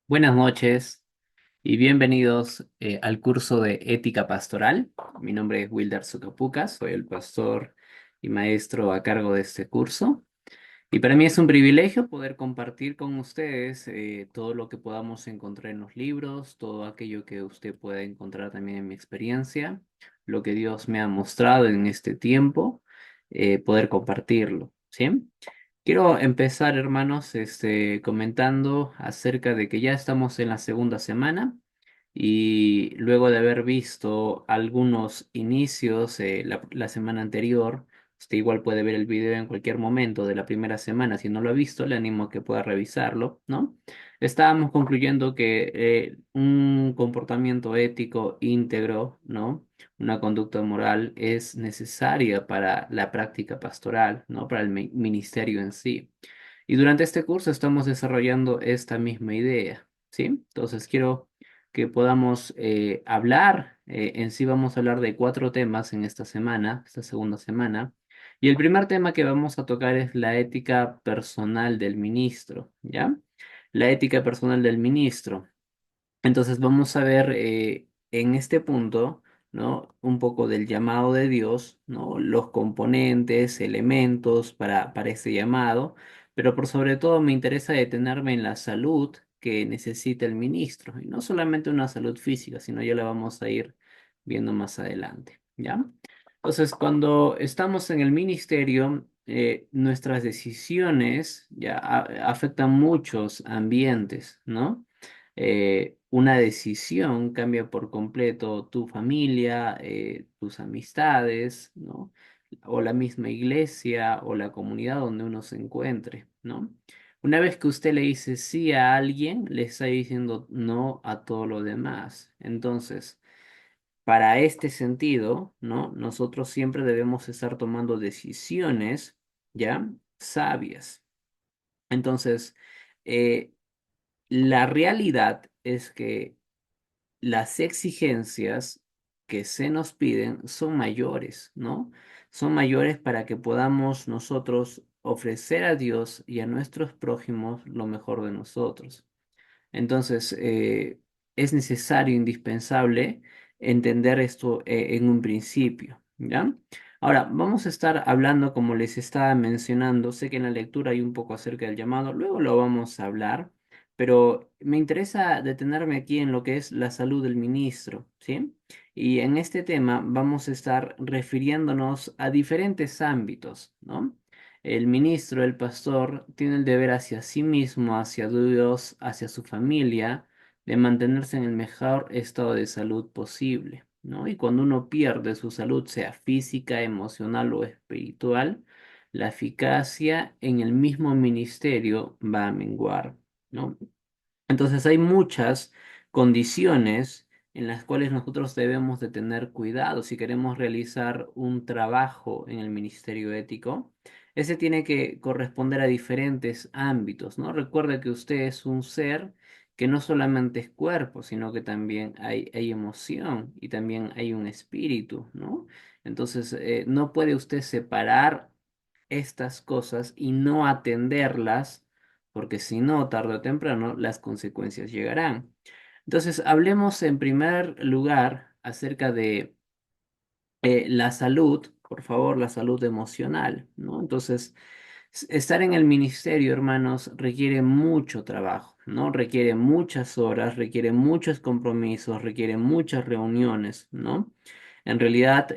Buenas noches y bienvenidos al curso de Ética Pastoral. Mi nombre es Wilder Sucapuca, soy el pastor y maestro a cargo de este curso. Y para mí es un privilegio poder compartir con ustedes todo lo que podamos encontrar en los libros, todo aquello que usted pueda encontrar también en mi experiencia, lo que Dios me ha mostrado en este tiempo, poder compartirlo, ¿sí? Quiero empezar, hermanos, comentando acerca de que ya estamos en la segunda semana y luego de haber visto algunos inicios la semana anterior, usted igual puede ver el video en cualquier momento de la primera semana. Si no lo ha visto, le animo a que pueda revisarlo, ¿no? Estábamos concluyendo que un comportamiento ético íntegro, ¿no? Una conducta moral es necesaria para la práctica pastoral, ¿no? Para el ministerio en sí. Y durante este curso estamos desarrollando esta misma idea, ¿sí? Entonces quiero que podamos hablar, en sí vamos a hablar de cuatro temas en esta semana, esta segunda semana. Y el primer tema que vamos a tocar es la ética personal del ministro, ¿ya? La ética personal del ministro. Entonces vamos a ver en este punto, ¿no? Un poco del llamado de Dios, ¿no? Los componentes, elementos para ese llamado, pero por sobre todo me interesa detenerme en la salud que necesita el ministro, y no solamente una salud física, sino ya la vamos a ir viendo más adelante, ¿ya? Entonces, cuando estamos en el ministerio, nuestras decisiones ya afectan muchos ambientes, ¿no? Una decisión cambia por completo tu familia, tus amistades, ¿no? O la misma iglesia o la comunidad donde uno se encuentre, ¿no? Una vez que usted le dice sí a alguien, le está diciendo no a todo lo demás. Entonces, para este sentido, ¿no? Nosotros siempre debemos estar tomando decisiones, ¿ya? Sabias. Entonces, eh, la realidad es que las exigencias que se nos piden son mayores, ¿no? Son mayores para que podamos nosotros ofrecer a Dios y a nuestros prójimos lo mejor de nosotros. Entonces, es necesario, indispensable, entender esto en un principio, ¿ya? Ahora, vamos a estar hablando, como les estaba mencionando, sé que en la lectura hay un poco acerca del llamado, luego lo vamos a hablar, pero me interesa detenerme aquí en lo que es la salud del ministro, ¿sí? Y en este tema vamos a estar refiriéndonos a diferentes ámbitos, ¿no? El ministro, el pastor, tiene el deber hacia sí mismo, hacia Dios, hacia su familia, de mantenerse en el mejor estado de salud posible, ¿no? Y cuando uno pierde su salud, sea física, emocional o espiritual, la eficacia en el mismo ministerio va a menguar, ¿no? Entonces hay muchas condiciones en las cuales nosotros debemos de tener cuidado si queremos realizar un trabajo en el ministerio ético. Ese tiene que corresponder a diferentes ámbitos, ¿no? Recuerda que usted es un ser que no solamente es cuerpo, sino que también hay emoción y también hay un espíritu, ¿no? Entonces, no puede usted separar estas cosas y no atenderlas, porque si no, tarde o temprano, las consecuencias llegarán. Entonces, hablemos en primer lugar acerca de la salud, por favor, la salud emocional, ¿no? Entonces, estar en el ministerio, hermanos, requiere mucho trabajo, ¿no? Requiere muchas horas, requiere muchos compromisos, requiere muchas reuniones, ¿no? En realidad,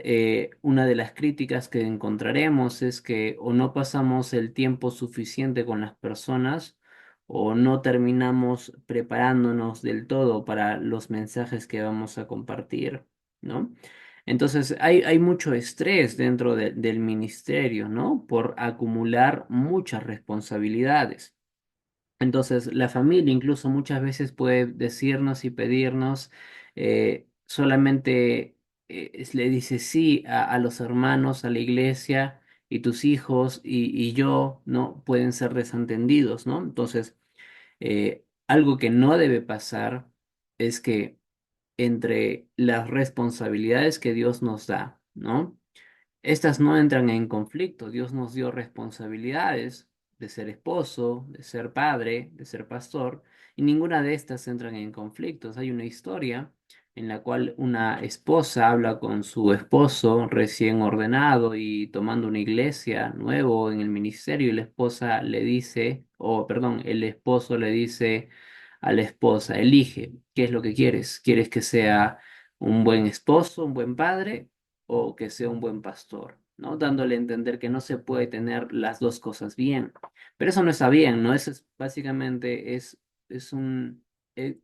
una de las críticas que encontraremos es que o no pasamos el tiempo suficiente con las personas o no terminamos preparándonos del todo para los mensajes que vamos a compartir, ¿no? Entonces, hay mucho estrés dentro del ministerio, ¿no? Por acumular muchas responsabilidades. Entonces, la familia incluso muchas veces puede decirnos y pedirnos, solamente le dice sí a los hermanos, a la iglesia, y tus hijos y yo, ¿no? Pueden ser desentendidos, ¿no? Entonces, algo que no debe pasar es que entre las responsabilidades que Dios nos da, ¿no? Estas no entran en conflicto. Dios nos dio responsabilidades, de ser esposo, de ser padre, de ser pastor, y ninguna de estas entran en conflictos. Hay una historia en la cual una esposa habla con su esposo recién ordenado y tomando una iglesia nuevo en el ministerio, y la esposa le dice, o perdón, el esposo le dice a la esposa, elige, ¿qué es lo que quieres? ¿Quieres que sea un buen esposo, un buen padre o que sea un buen pastor? ¿No? Dándole a entender que no se puede tener las dos cosas bien. Pero eso no está bien, ¿no? Eso es básicamente es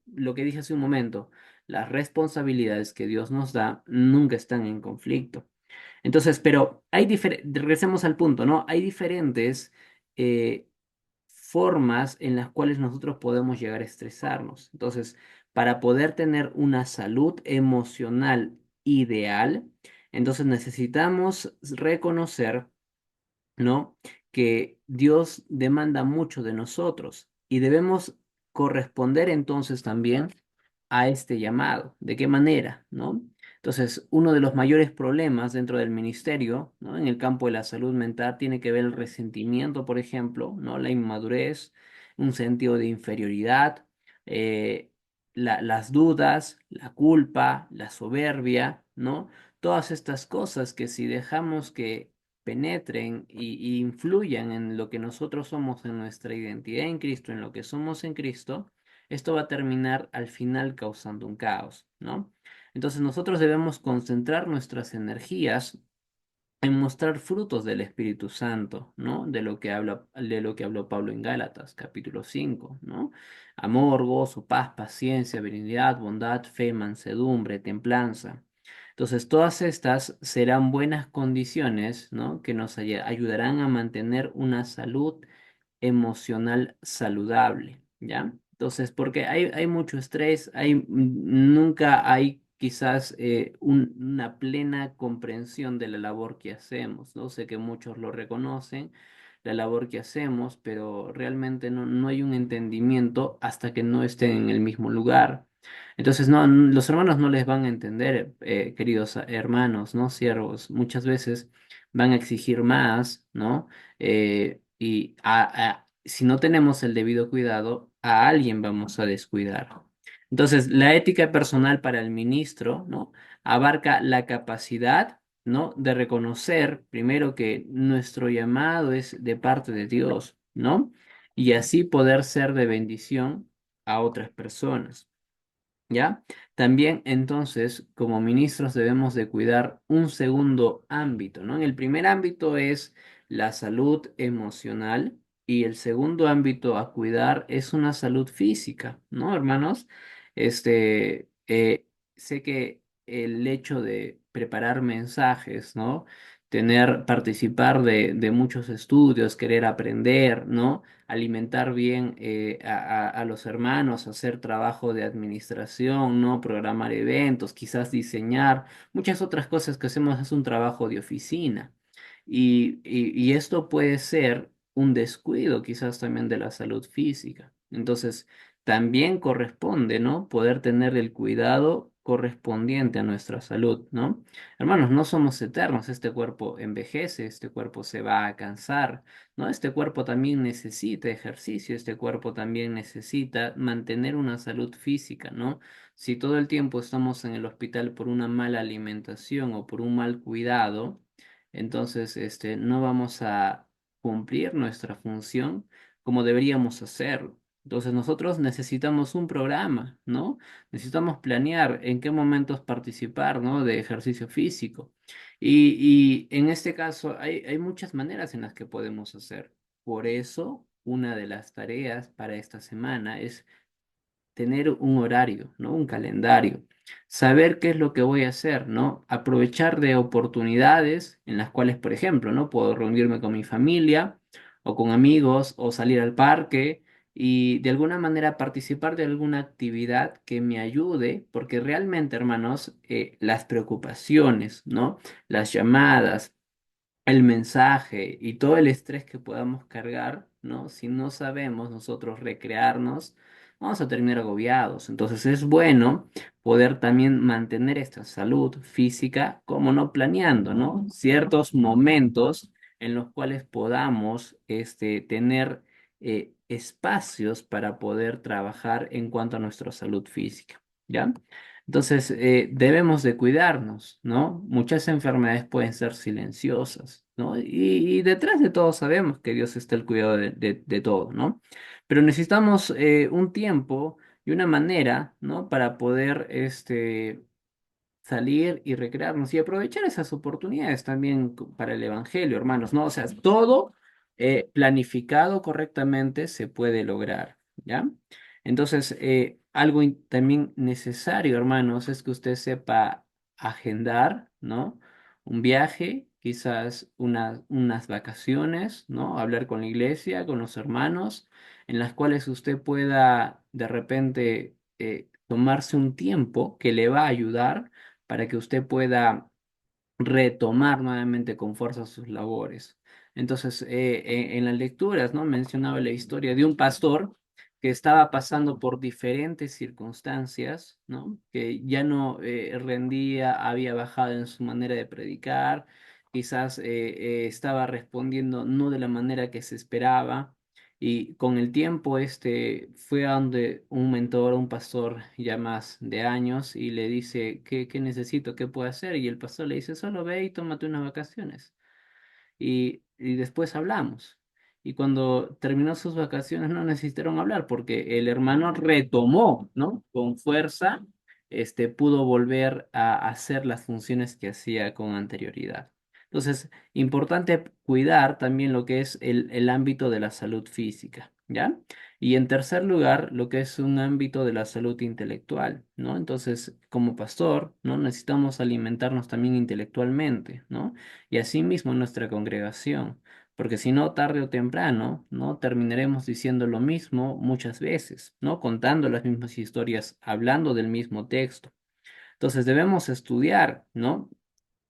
lo que dije hace un momento. Las responsabilidades que Dios nos da nunca están en conflicto. Entonces, pero regresemos al punto, ¿no? Hay diferentes eh, formas en las cuales nosotros podemos llegar a estresarnos. Entonces, para poder tener una salud emocional ideal, entonces necesitamos reconocer, ¿no? Que Dios demanda mucho de nosotros y debemos corresponder entonces también a este llamado. ¿De qué manera, no? Entonces, uno de los mayores problemas dentro del ministerio, ¿no? En el campo de la salud mental tiene que ver el resentimiento, por ejemplo, ¿no? La inmadurez, un sentido de inferioridad, eh, las dudas, la culpa, la soberbia, ¿no? Todas estas cosas que si dejamos que penetren y influyan en lo que nosotros somos, en nuestra identidad en Cristo, en lo que somos en Cristo, esto va a terminar al final causando un caos, ¿no? Entonces nosotros debemos concentrar nuestras energías en mostrar frutos del Espíritu Santo, ¿no? De lo que habló Pablo en Gálatas, capítulo 5, ¿no? Amor, gozo, paz, paciencia, benignidad, bondad, fe, mansedumbre, templanza. Entonces, todas estas serán buenas condiciones, ¿no? Que nos ayudarán a mantener una salud emocional saludable, ¿ya? Entonces, porque hay mucho estrés, nunca hay quizás una plena comprensión de la labor que hacemos, ¿no? Sé que muchos lo reconocen, la labor que hacemos, pero realmente no hay un entendimiento hasta que no estén en el mismo lugar. Entonces, no, los hermanos no les van a entender, queridos hermanos, ¿no? Siervos, muchas veces van a exigir más, ¿no? Si no tenemos el debido cuidado, a alguien vamos a descuidar. Entonces, la ética personal para el ministro, ¿no? Abarca la capacidad, ¿no? De reconocer primero que nuestro llamado es de parte de Dios, ¿no? Y así poder ser de bendición a otras personas. ¿Ya? También entonces, como ministros debemos de cuidar un segundo ámbito, ¿no? En el primer ámbito es la salud emocional y el segundo ámbito a cuidar es una salud física, ¿no, hermanos? Sé que el hecho de preparar mensajes, ¿no? Participar de muchos estudios, querer aprender, ¿no? Alimentar bien a los hermanos, hacer trabajo de administración, ¿no? Programar eventos, quizás diseñar, muchas otras cosas que hacemos es un trabajo de oficina. Y esto puede ser un descuido quizás también de la salud física. Entonces, también corresponde, ¿no? Poder tener el cuidado correspondiente a nuestra salud, ¿no? Hermanos, no somos eternos, este cuerpo envejece, este cuerpo se va a cansar, ¿no? Este cuerpo también necesita ejercicio, este cuerpo también necesita mantener una salud física, ¿no? Si todo el tiempo estamos en el hospital por una mala alimentación o por un mal cuidado, entonces no vamos a cumplir nuestra función como deberíamos hacerlo. Entonces nosotros necesitamos un programa, ¿no? Necesitamos planear en qué momentos participar, ¿no? De ejercicio físico. Y en este caso hay muchas maneras en las que podemos hacer. Por eso, una de las tareas para esta semana es tener un horario, ¿no? Un calendario. Saber qué es lo que voy a hacer, ¿no? Aprovechar de oportunidades en las cuales, por ejemplo, ¿no? Puedo reunirme con mi familia o con amigos o salir al parque y de alguna manera participar de alguna actividad que me ayude, porque realmente, hermanos, las preocupaciones, ¿no? Las llamadas, el mensaje y todo el estrés que podamos cargar, ¿no? Si no sabemos nosotros recrearnos, vamos a terminar agobiados. Entonces es bueno poder también mantener esta salud física, como no planeando, ¿no? Ciertos momentos en los cuales podamos tener espacios para poder trabajar en cuanto a nuestra salud física, ¿ya? Entonces, debemos de cuidarnos, ¿no? Muchas enfermedades pueden ser silenciosas, ¿no? Y detrás de todo sabemos que Dios está al cuidado de todo, ¿no? Pero necesitamos un tiempo y una manera, ¿no? Para poder, salir y recrearnos y aprovechar esas oportunidades también para el evangelio, hermanos, ¿no? O sea, todo planificado correctamente se puede lograr, ¿ya? Entonces, algo también necesario, hermanos, es que usted sepa agendar, ¿no? Un viaje, quizás unas vacaciones, ¿no? Hablar con la iglesia, con los hermanos, en las cuales usted pueda de repente tomarse un tiempo que le va a ayudar para que usted pueda retomar nuevamente con fuerza sus labores. Entonces, en las lecturas, ¿no? Mencionaba la historia de un pastor que estaba pasando por diferentes circunstancias, ¿no? Que ya no rendía, había bajado en su manera de predicar, quizás estaba respondiendo no de la manera que se esperaba. Y con el tiempo, fue a donde un mentor, un pastor ya más de años, y le dice, ¿qué necesito? ¿Qué puedo hacer? Y el pastor le dice, solo ve y tómate unas vacaciones y después hablamos. Y cuando terminó sus vacaciones no necesitaron hablar porque el hermano retomó, ¿no? Con fuerza, pudo volver a hacer las funciones que hacía con anterioridad. Entonces, importante cuidar también lo que es el ámbito de la salud física, ¿ya? Y en tercer lugar, lo que es un ámbito de la salud intelectual, ¿no? Entonces, como pastor, ¿no? Necesitamos alimentarnos también intelectualmente, ¿no? Y asimismo nuestra congregación, porque si no, tarde o temprano, ¿no? Terminaremos diciendo lo mismo muchas veces, ¿no? Contando las mismas historias, hablando del mismo texto. Entonces debemos estudiar, ¿no?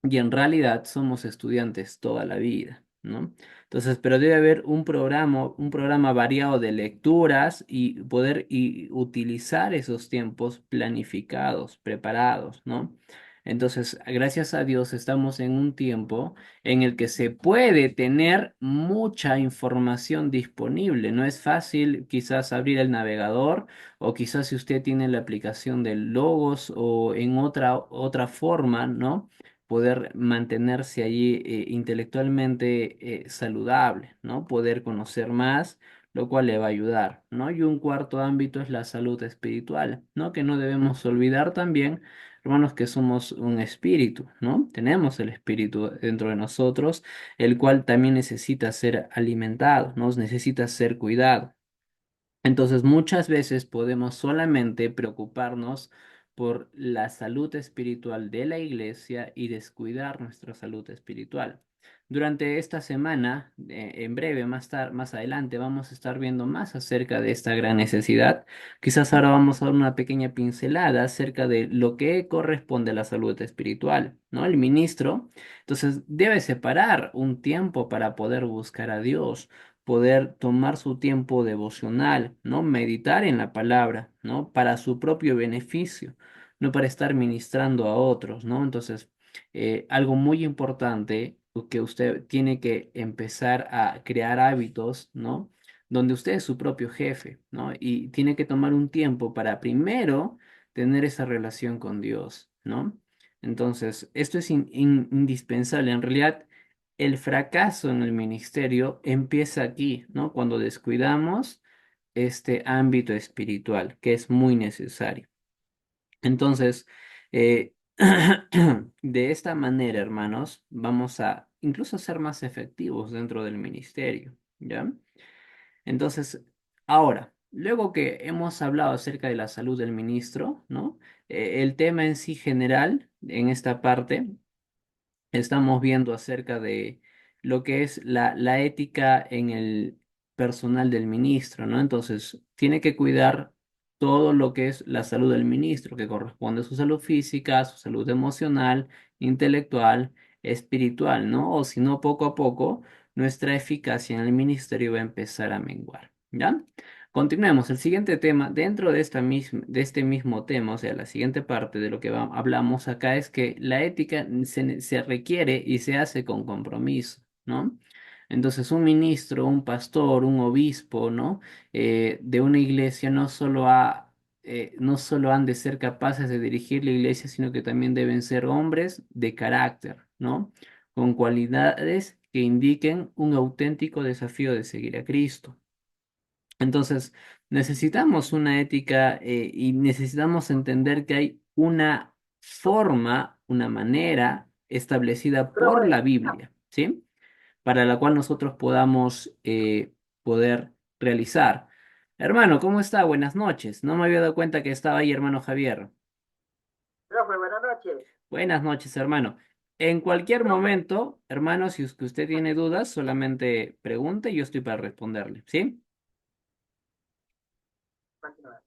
Y en realidad somos estudiantes toda la vida, ¿no? Entonces, pero debe haber un programa variado de lecturas y poder utilizar esos tiempos planificados, preparados, ¿no? Entonces, gracias a Dios estamos en un tiempo en el que se puede tener mucha información disponible. No es fácil quizás abrir el navegador o quizás si usted tiene la aplicación de Logos o en otra forma, ¿no? Poder mantenerse allí intelectualmente saludable, ¿no? Poder conocer más, lo cual le va a ayudar, ¿no? Y un cuarto ámbito es la salud espiritual, ¿no? Que no debemos olvidar también, hermanos, que somos un espíritu, ¿no? Tenemos el espíritu dentro de nosotros, el cual también necesita ser alimentado, ¿no? Necesita ser cuidado. Entonces, muchas veces podemos solamente preocuparnos por la salud espiritual de la iglesia y descuidar nuestra salud espiritual. Durante esta semana, en breve, más adelante, vamos a estar viendo más acerca de esta gran necesidad. Quizás ahora vamos a dar una pequeña pincelada acerca de lo que corresponde a la salud espiritual, ¿no? El ministro, entonces, debe separar un tiempo para poder buscar a Dios, poder tomar su tiempo devocional, ¿no? Meditar en la palabra, ¿no? Para su propio beneficio, no para estar ministrando a otros, ¿no? Entonces, algo muy importante que usted tiene que empezar a crear hábitos, ¿no? Donde usted es su propio jefe, ¿no? Y tiene que tomar un tiempo para primero tener esa relación con Dios, ¿no? Entonces, esto es indispensable. En realidad, el fracaso en el ministerio empieza aquí, ¿no? Cuando descuidamos este ámbito espiritual, que es muy necesario. Entonces, eh, de esta manera, hermanos, vamos a incluso ser más efectivos dentro del ministerio, ¿ya? Entonces, ahora, luego que hemos hablado acerca de la salud del ministro, ¿no? El tema en sí general, en esta parte, estamos viendo acerca de lo que es la ética en el personal del ministro, ¿no? Entonces, tiene que cuidar todo lo que es la salud del ministro, que corresponde a su salud física, su salud emocional, intelectual, espiritual, ¿no? O si no, poco a poco, nuestra eficacia en el ministerio va a empezar a menguar, ¿ya? Continuemos. El siguiente tema, dentro de este mismo tema, o sea, la siguiente parte de lo que hablamos acá es que la ética se requiere y se hace con compromiso, ¿no? Entonces, un ministro, un pastor, un obispo, ¿no? De una iglesia no solo han de ser capaces de dirigir la iglesia, sino que también deben ser hombres de carácter, ¿no? Con cualidades que indiquen un auténtico desafío de seguir a Cristo. Entonces, necesitamos una ética y necesitamos entender que hay una forma, una manera establecida por la Biblia, ¿sí? Para la cual nosotros podamos poder realizar. Hermano, ¿cómo está? Buenas noches. No me había dado cuenta que estaba ahí, hermano Javier. Profe, buenas noches. Buenas noches, hermano. En cualquier Profe, momento, hermano, si es que usted tiene dudas, solamente pregunte y yo estoy para responderle, ¿sí? continúa.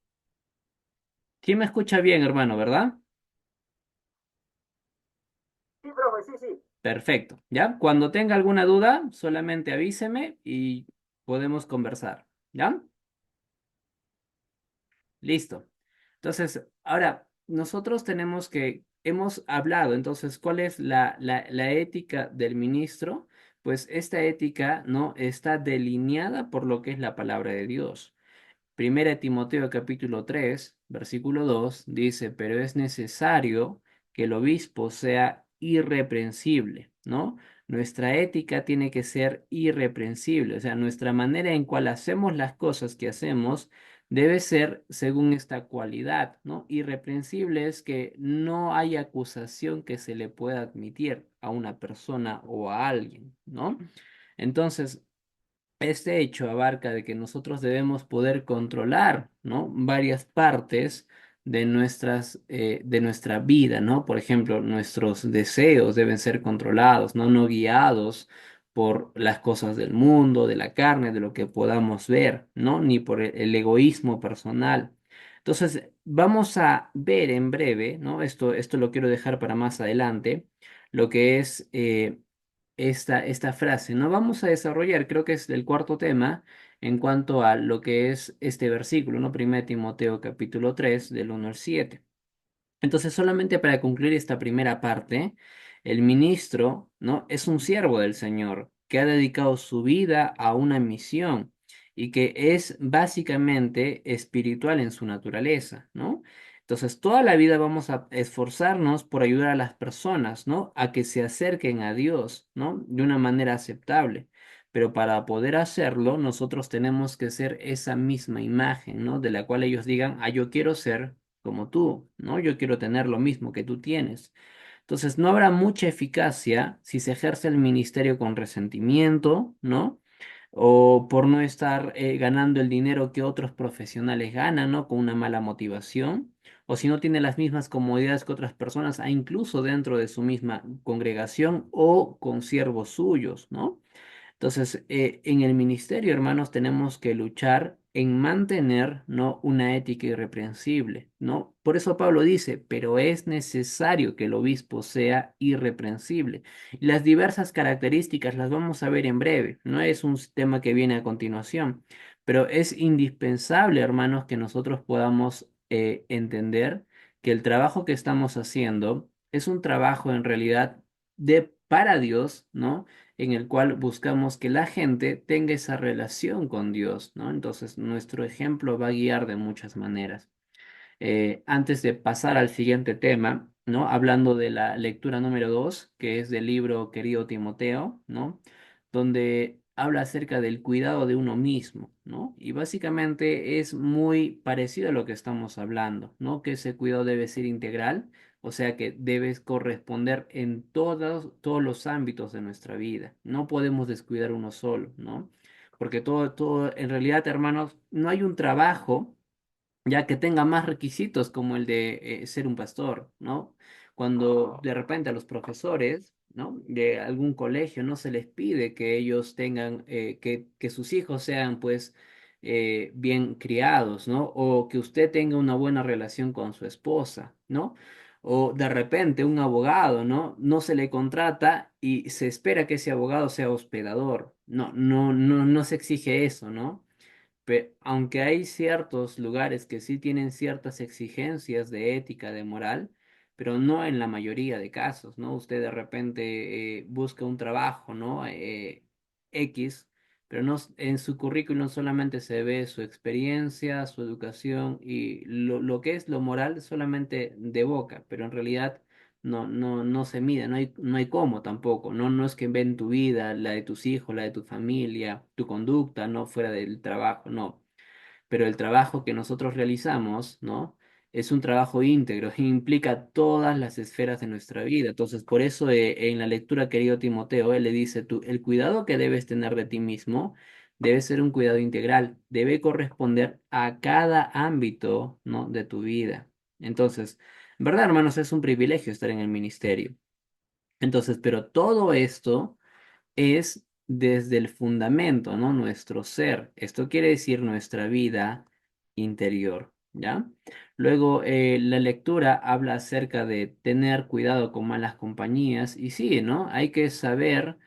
Sí me escucha bien, hermano, ¿verdad? Sí, profe, sí, sí. Perfecto, ¿ya? Cuando tenga alguna duda, solamente avíseme y podemos conversar, ¿ya? Listo. Entonces, ahora, nosotros hemos hablado, entonces, ¿cuál es la ética del ministro? Pues esta ética, ¿no? Está delineada por lo que es la palabra de Dios. Primera de Timoteo capítulo 3 versículo 2 dice, pero es necesario que el obispo sea irreprensible, ¿no? Nuestra ética tiene que ser irreprensible, o sea, nuestra manera en cual hacemos las cosas que hacemos debe ser según esta cualidad, ¿no? Irreprensible es que no hay acusación que se le pueda admitir a una persona o a alguien, ¿no? Entonces, este hecho abarca de que nosotros debemos poder controlar, ¿no? Varias partes de nuestra vida, ¿no? Por ejemplo, nuestros deseos deben ser controlados, ¿no? No guiados por las cosas del mundo, de la carne, de lo que podamos ver, ¿no? Ni por el egoísmo personal. Entonces, vamos a ver en breve, ¿no? Esto lo quiero dejar para más adelante, lo que es esta frase. No vamos a desarrollar, creo que es el cuarto tema en cuanto a lo que es este versículo, ¿no? 1 Timoteo capítulo 3 del 1 al 7. Entonces, solamente para concluir esta primera parte, el ministro, ¿no? Es un siervo del Señor que ha dedicado su vida a una misión y que es básicamente espiritual en su naturaleza, ¿no? Entonces, toda la vida vamos a esforzarnos por ayudar a las personas, ¿no? A que se acerquen a Dios, ¿no? De una manera aceptable. Pero para poder hacerlo, nosotros tenemos que ser esa misma imagen, ¿no? De la cual ellos digan, ah, yo quiero ser como tú, ¿no? Yo quiero tener lo mismo que tú tienes. Entonces, no habrá mucha eficacia si se ejerce el ministerio con resentimiento, ¿no? O por no estar ganando el dinero que otros profesionales ganan, ¿no? Con una mala motivación. O si no tiene las mismas comodidades que otras personas, incluso dentro de su misma congregación o con siervos suyos, ¿no? Entonces, en el ministerio, hermanos, tenemos que luchar en mantener, ¿no? Una ética irreprensible, ¿no? Por eso Pablo dice, pero es necesario que el obispo sea irreprensible. Y las diversas características las vamos a ver en breve, no es un tema que viene a continuación, pero es indispensable, hermanos, que nosotros podamos entender que el trabajo que estamos haciendo es un trabajo en realidad para Dios, ¿no? En el cual buscamos que la gente tenga esa relación con Dios, ¿no? Entonces, nuestro ejemplo va a guiar de muchas maneras. Antes de pasar al siguiente tema, ¿no? Hablando de la lectura número 2, que es del libro Querido Timoteo, ¿no? Donde habla acerca del cuidado de uno mismo, ¿no? Y básicamente es muy parecido a lo que estamos hablando, ¿no? Que ese cuidado debe ser integral, o sea que debes corresponder en todos los ámbitos de nuestra vida. No podemos descuidar uno solo, ¿no? Porque todo, en realidad, hermanos, no hay un trabajo ya que tenga más requisitos como el de ser un pastor, ¿no? Cuando de repente a los profesores, ¿no? De algún colegio no se les pide que ellos tengan, que sus hijos sean pues bien criados, ¿no? O que usted tenga una buena relación con su esposa, ¿no? O de repente un abogado, ¿no? No se le contrata y se espera que ese abogado sea hospedador. No se exige eso, ¿no? Aunque hay ciertos lugares que sí tienen ciertas exigencias de ética, de moral, pero no en la mayoría de casos, ¿no? Usted de repente busca un trabajo, ¿no? X, pero no, en su currículum solamente se ve su experiencia, su educación y lo que es lo moral solamente de boca, pero en realidad no se mide, no hay cómo tampoco, no es que ven tu vida, la de tus hijos, la de tu familia, tu conducta, no fuera del trabajo, no, pero el trabajo que nosotros realizamos, ¿no? Es un trabajo íntegro, implica todas las esferas de nuestra vida. Entonces, por eso en la lectura, querido Timoteo, él le dice, tú, el cuidado que debes tener de ti mismo debe ser un cuidado integral, debe corresponder a cada ámbito, ¿no? De tu vida. Entonces, en verdad, hermanos, es un privilegio estar en el ministerio. Entonces, pero todo esto es desde el fundamento, ¿no? Nuestro ser. Esto quiere decir nuestra vida interior, ¿ya? Luego, la lectura habla acerca de tener cuidado con malas compañías y sí, ¿no? Hay que saber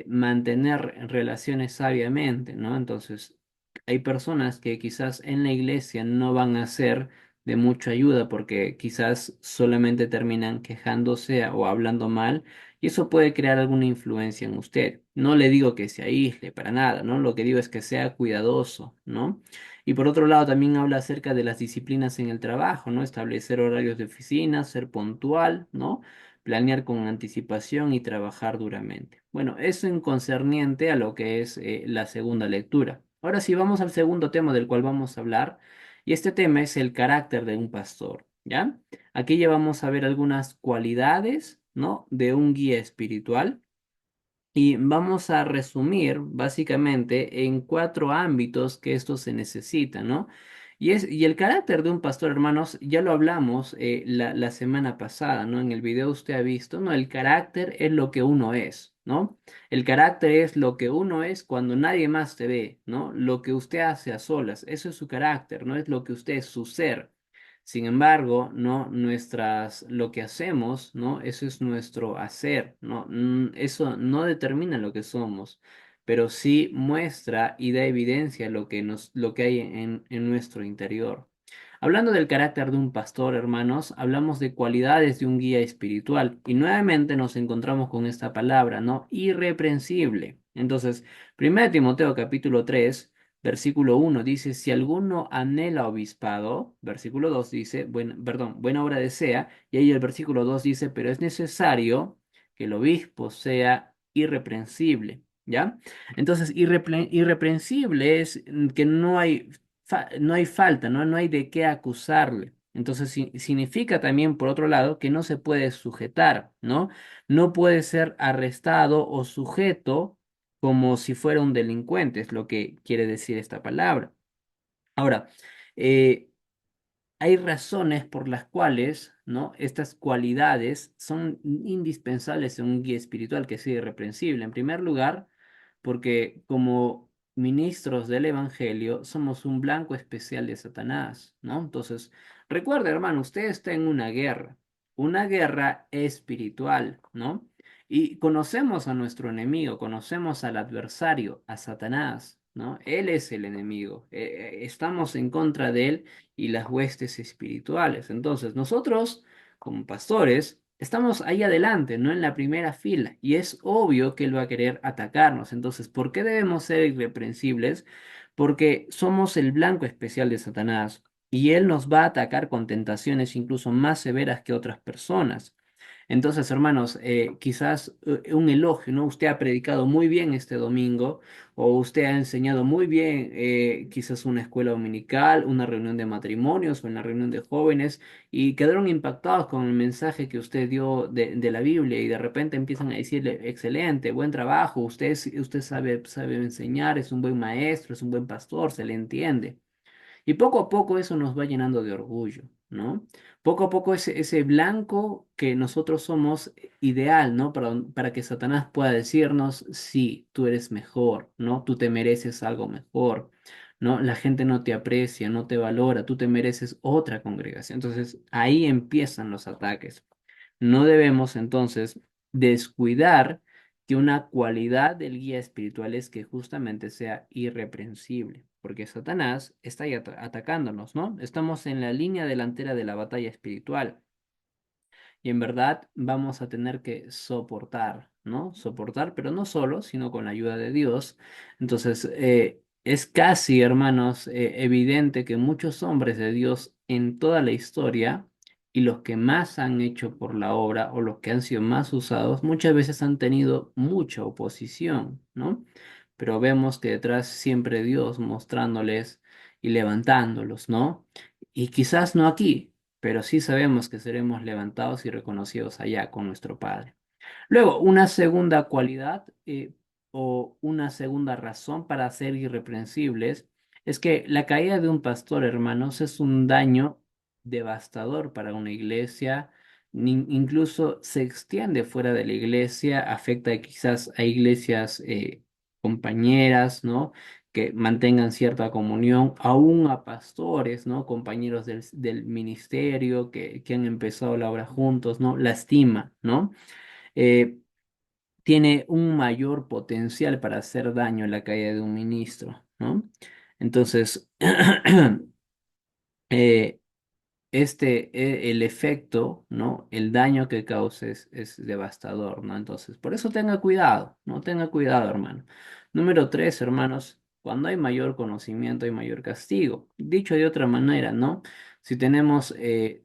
mantener relaciones sabiamente, ¿no? Entonces, hay personas que quizás en la iglesia no van a ser de mucha ayuda porque quizás solamente terminan quejándose o hablando mal y eso puede crear alguna influencia en usted. No le digo que se aísle para nada, ¿no? Lo que digo es que sea cuidadoso, ¿no? Y por otro lado, también habla acerca de las disciplinas en el trabajo, ¿no? Establecer horarios de oficina, ser puntual, ¿no? Planear con anticipación y trabajar duramente. Bueno, eso en concerniente a lo que es la segunda lectura. Ahora sí, vamos al segundo tema del cual vamos a hablar, y este tema es el carácter de un pastor, ¿ya? Aquí ya vamos a ver algunas cualidades, ¿no? De un guía espiritual. Y vamos a resumir básicamente en cuatro ámbitos que esto se necesita, ¿no? Y el carácter de un pastor, hermanos, ya lo hablamos la semana pasada, ¿no? En el video usted ha visto, ¿no? El carácter es lo que uno es, ¿no? El carácter es lo que uno es cuando nadie más te ve, ¿no? Lo que usted hace a solas, eso es su carácter, ¿no? Es lo que usted es, su ser. Sin embargo, ¿no? Lo que hacemos, ¿no? Eso es nuestro hacer, ¿no? Eso no determina lo que somos, pero sí muestra y da evidencia lo que hay en nuestro interior. Hablando del carácter de un pastor, hermanos, hablamos de cualidades de un guía espiritual y nuevamente nos encontramos con esta palabra, ¿no? Irreprensible. Entonces, 1 Timoteo capítulo 3. Versículo 1 dice, si alguno anhela obispado, versículo 2 dice, buena obra desea, y ahí el versículo 2 dice, pero es necesario que el obispo sea irreprensible, ¿ya? Entonces, irreprensible es que no hay falta, ¿no? No hay de qué acusarle. Entonces, significa también, por otro lado, que no se puede sujetar, ¿no? No puede ser arrestado o sujeto como si fuera un delincuente, es lo que quiere decir esta palabra. Ahora, eh, hay razones por las cuales, ¿no? Estas cualidades son indispensables en un guía espiritual que sea irreprensible. En primer lugar, porque como ministros del Evangelio somos un blanco especial de Satanás, ¿no? Entonces, recuerde, hermano, usted está en una guerra espiritual, ¿no? Y conocemos a nuestro enemigo, conocemos al adversario, a Satanás, ¿no? Él es el enemigo, estamos en contra de él y las huestes espirituales. Entonces, nosotros, como pastores, estamos ahí adelante, no en la primera fila, y es obvio que él va a querer atacarnos. Entonces, ¿por qué debemos ser irreprensibles? Porque somos el blanco especial de Satanás, y él nos va a atacar con tentaciones incluso más severas que otras personas. Entonces, hermanos, quizás un elogio, ¿no? Usted ha predicado muy bien este domingo o usted ha enseñado muy bien, quizás una escuela dominical, una reunión de matrimonios o una reunión de jóvenes y quedaron impactados con el mensaje que usted dio de la Biblia y de repente empiezan a decirle, excelente, buen trabajo, usted sabe enseñar, es un buen maestro, es un buen pastor, se le entiende. Y poco a poco eso nos va llenando de orgullo, ¿no? Poco a poco ese blanco que nosotros somos ideal, ¿no? Para que Satanás pueda decirnos, sí, tú eres mejor, ¿no? Tú te mereces algo mejor, ¿no? La gente no te aprecia, no te valora, tú te mereces otra congregación. Entonces ahí empiezan los ataques. No debemos entonces descuidar que una cualidad del guía espiritual es que justamente sea irreprensible, porque Satanás está ahí atacándonos, ¿no? Estamos en la línea delantera de la batalla espiritual. Y en verdad vamos a tener que soportar, ¿no? Soportar, pero no solo, sino con la ayuda de Dios. Entonces, es casi, hermanos, evidente que muchos hombres de Dios en toda la historia y los que más han hecho por la obra o los que han sido más usados, muchas veces han tenido mucha oposición, ¿no? Pero vemos que detrás siempre Dios mostrándoles y levantándolos, ¿no? Y quizás no aquí, pero sí sabemos que seremos levantados y reconocidos allá con nuestro Padre. Luego, una segunda cualidad o una segunda razón para ser irreprensibles es que la caída de un pastor, hermanos, es un daño devastador para una iglesia, incluso se extiende fuera de la iglesia, afecta quizás a iglesias compañeras, ¿no? Que mantengan cierta comunión, aún a pastores, ¿no? Compañeros del ministerio que han empezado la obra juntos, ¿no? Lastima, ¿no? Eh, Tiene un mayor potencial para hacer daño en la caída de un ministro, ¿no? Entonces, eh, el efecto, ¿no? El daño que causa es devastador, ¿no? Entonces, por eso tenga cuidado, ¿no? Tenga cuidado, hermano. Número tres, hermanos, cuando hay mayor conocimiento hay mayor castigo. Dicho de otra manera, ¿no? Si tenemos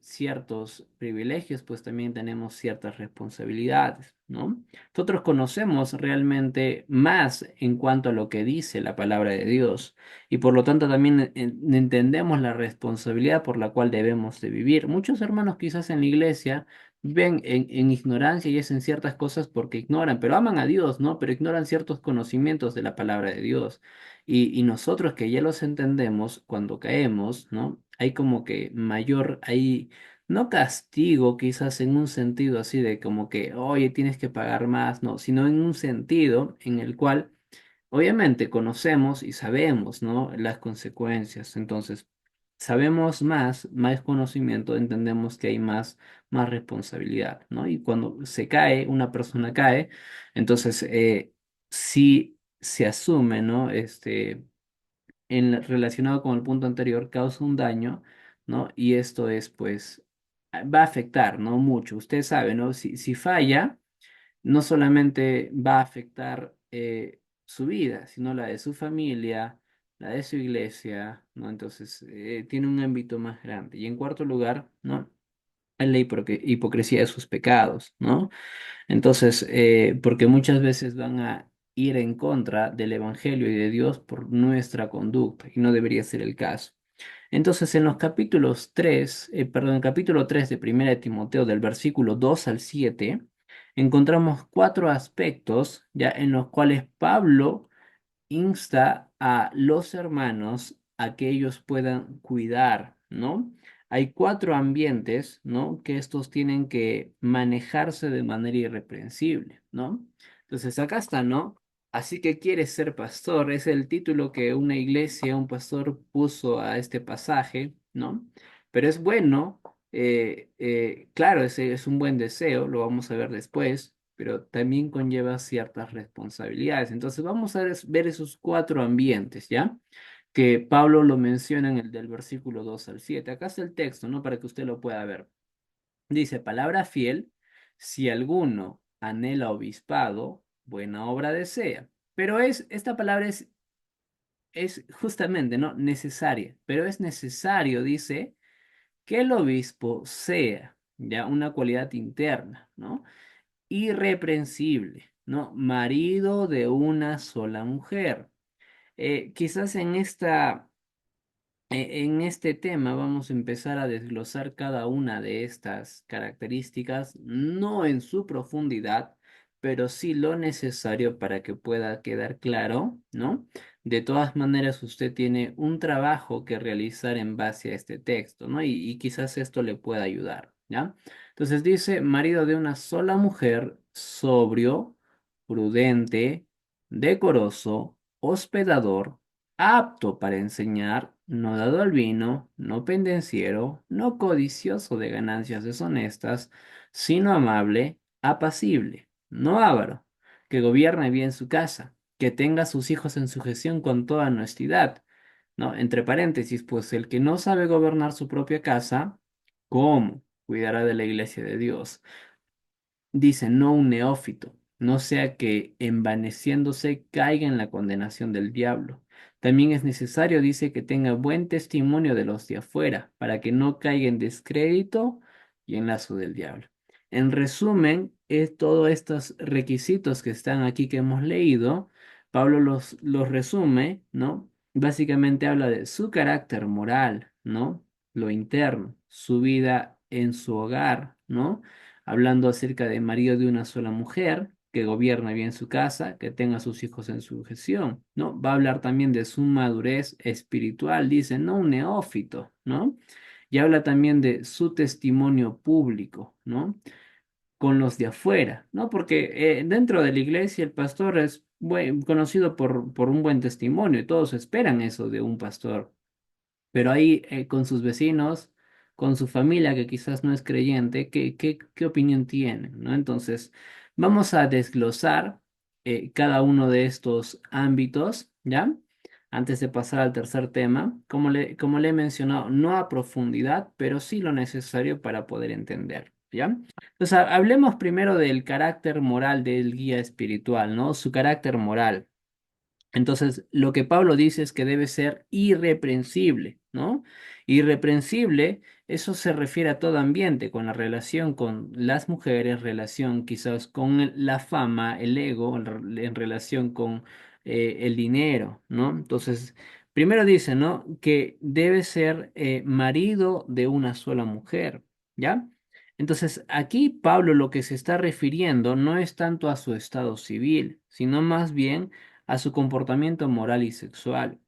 ciertos privilegios, pues también tenemos ciertas responsabilidades, ¿no? Nosotros conocemos realmente más en cuanto a lo que dice la palabra de Dios y por lo tanto también entendemos la responsabilidad por la cual debemos de vivir. Muchos hermanos quizás en la iglesia viven en ignorancia y hacen ciertas cosas porque ignoran, pero aman a Dios, ¿no? Pero ignoran ciertos conocimientos de la palabra de Dios. Y nosotros que ya los entendemos, cuando caemos, ¿no? Hay como que mayor, hay... No castigo, quizás en un sentido así de como que, oye, tienes que pagar más, no, sino en un sentido en el cual obviamente conocemos y sabemos, ¿no? Las consecuencias. Entonces, sabemos más conocimiento, entendemos que hay más responsabilidad, ¿no? Y cuando se cae, una persona cae, entonces sí se asume, ¿no? Relacionado con el punto anterior, causa un daño, ¿no? Y esto es, pues, va a afectar, ¿no? Mucho. Usted sabe, ¿no? Si falla no solamente va a afectar su vida, sino la de su familia, la de su iglesia, ¿no? Entonces, tiene un ámbito más grande. Y en cuarto lugar, ¿no? Es la hipocresía de sus pecados, ¿no? Entonces, porque muchas veces van a ir en contra del Evangelio y de Dios por nuestra conducta, y no debería ser el caso. Entonces, en los capítulos 3, perdón, el capítulo 3 de Primera de Timoteo, del versículo 2 al 7, encontramos cuatro aspectos ya en los cuales Pablo insta a los hermanos a que ellos puedan cuidar, ¿no? Hay cuatro ambientes, ¿no? Que estos tienen que manejarse de manera irreprensible, ¿no? Entonces acá está, ¿no? Así que quieres ser pastor, es el título que una iglesia, un pastor puso a este pasaje, ¿no? Pero es bueno, claro, ese es un buen deseo, lo vamos a ver después, pero también conlleva ciertas responsabilidades. Entonces vamos a ver esos cuatro ambientes, ¿ya? Que Pablo lo menciona en el del versículo 2 al 7. Acá está el texto, ¿no? Para que usted lo pueda ver. Dice, palabra fiel, si alguno anhela obispado, buena obra desea. Pero esta palabra es justamente, ¿no? Necesaria, pero es necesario, dice, que el obispo sea, ya, una cualidad interna, ¿no? Irreprensible, ¿no? Marido de una sola mujer. Quizás en este tema vamos a empezar a desglosar cada una de estas características, no en su profundidad, pero sí lo necesario para que pueda quedar claro, ¿no? De todas maneras, usted tiene un trabajo que realizar en base a este texto, ¿no? Y quizás esto le pueda ayudar, ¿ya? Entonces dice, marido de una sola mujer, sobrio, prudente, decoroso, hospedador, apto para enseñar, no dado al vino, no pendenciero, no codicioso de ganancias deshonestas, sino amable, apacible, no avaro, que gobierne bien su casa, que tenga a sus hijos en sujeción con toda honestidad. ¿No? Entre paréntesis, pues el que no sabe gobernar su propia casa, ¿cómo? cuidará de la iglesia de Dios. Dice, no un neófito, no sea que envaneciéndose caiga en la condenación del diablo. También es necesario, dice, que tenga buen testimonio de los de afuera, para que no caiga en descrédito y en lazo del diablo. En resumen, es todos estos requisitos que están aquí que hemos leído, Pablo los resume, ¿no? Básicamente habla de su carácter moral, ¿no? Lo interno, su vida en su hogar, ¿no? Hablando acerca de marido de una sola mujer, que gobierna bien su casa, que tenga a sus hijos en sujeción, ¿no? Va a hablar también de su madurez espiritual, dice, no un neófito, ¿no? Y habla también de su testimonio público, ¿no? Con los de afuera, ¿no? Porque dentro de la iglesia el pastor es conocido por un buen testimonio y todos esperan eso de un pastor, pero ahí con sus vecinos, con su familia que quizás no es creyente, ¿qué opinión tienen, ¿no? Entonces, vamos a desglosar cada uno de estos ámbitos, ¿ya? Antes de pasar al tercer tema, como le he mencionado, no a profundidad, pero sí lo necesario para poder entender, ¿ya? Entonces, hablemos primero del carácter moral del guía espiritual, ¿no? Su carácter moral. Entonces, lo que Pablo dice es que debe ser irreprensible, ¿no? Irreprensible, eso se refiere a todo ambiente, con la relación con las mujeres, relación quizás con la fama, el ego, en relación con el dinero, ¿no? Entonces, primero dice, ¿no? Que debe ser marido de una sola mujer, ¿ya? Entonces, aquí Pablo lo que se está refiriendo no es tanto a su estado civil, sino más bien a su comportamiento moral y sexual.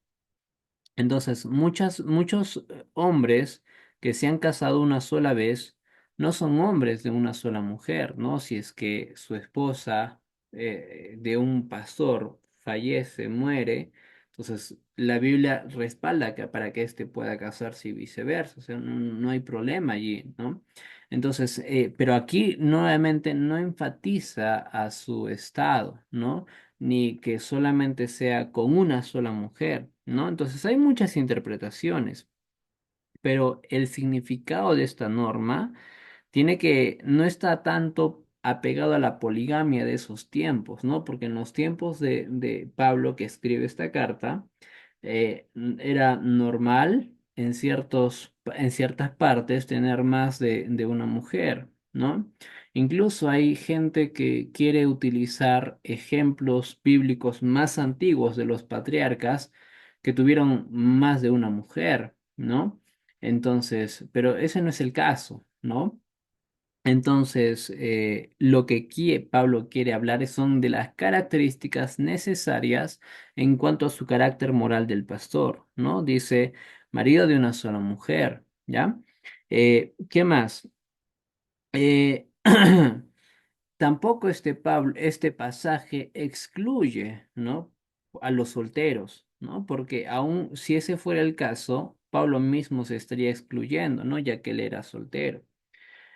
Entonces, muchos hombres que se han casado una sola vez no son hombres de una sola mujer, ¿no? Si es que su esposa de un pastor fallece, muere, entonces la Biblia respalda para que éste pueda casarse y viceversa, o sea, no hay problema allí, ¿no? Entonces, pero aquí nuevamente no enfatiza a su estado, ¿no? Ni que solamente sea con una sola mujer, ¿no? Entonces hay muchas interpretaciones, pero el significado de esta norma no está tanto apegado a la poligamia de esos tiempos, ¿no? Porque en los tiempos de Pablo que escribe esta carta, era normal en ciertas partes tener más de una mujer, ¿no? Incluso hay gente que quiere utilizar ejemplos bíblicos más antiguos de los patriarcas que tuvieron más de una mujer, ¿no? Entonces, pero ese no es el caso, ¿no? Entonces, lo que Pablo quiere hablar son de las características necesarias en cuanto a su carácter moral del pastor, ¿no? Dice, marido de una sola mujer, ¿ya? ¿Qué más? Eh, Tampoco este pasaje excluye, ¿no? A los solteros, ¿no? Porque aún si ese fuera el caso, Pablo mismo se estaría excluyendo, ¿no? Ya que él era soltero.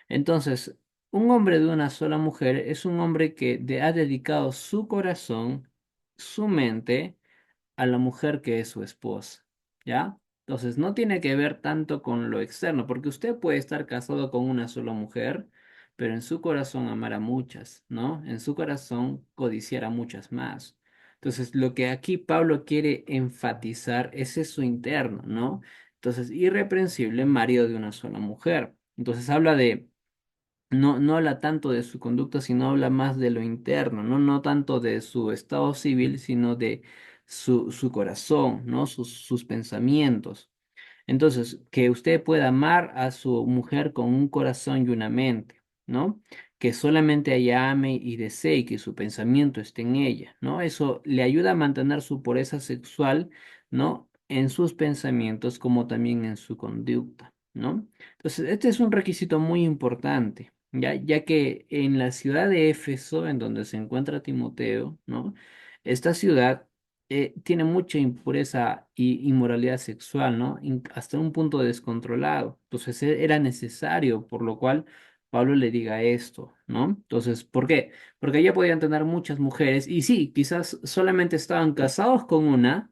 Entonces, un hombre de una sola mujer es un hombre que ha dedicado su corazón, su mente a la mujer que es su esposa, ¿ya? Entonces, no tiene que ver tanto con lo externo, porque usted puede estar casado con una sola mujer, pero en su corazón amar a muchas, ¿no? En su corazón codiciar a muchas más. Entonces, lo que aquí Pablo quiere enfatizar es eso interno, ¿no? Entonces, irreprensible, marido de una sola mujer. Entonces, habla de no habla tanto de su conducta, sino habla más de lo interno, ¿no? No tanto de su estado civil, sino de su corazón, ¿no? Sus pensamientos. Entonces, que usted pueda amar a su mujer con un corazón y una mente, ¿no? Que solamente ella ame y desee y que su pensamiento esté en ella, ¿no? Eso le ayuda a mantener su pureza sexual, ¿no? En sus pensamientos como también en su conducta, ¿no? Entonces, este es un requisito muy importante, ya que en la ciudad de Éfeso, en donde se encuentra Timoteo, ¿no? Esta ciudad tiene mucha impureza y inmoralidad sexual, ¿no? Hasta un punto descontrolado. Entonces era necesario, por lo cual Pablo le diga esto, ¿no? Entonces, ¿por qué? Porque ella podían tener muchas mujeres y sí, quizás solamente estaban casados con una,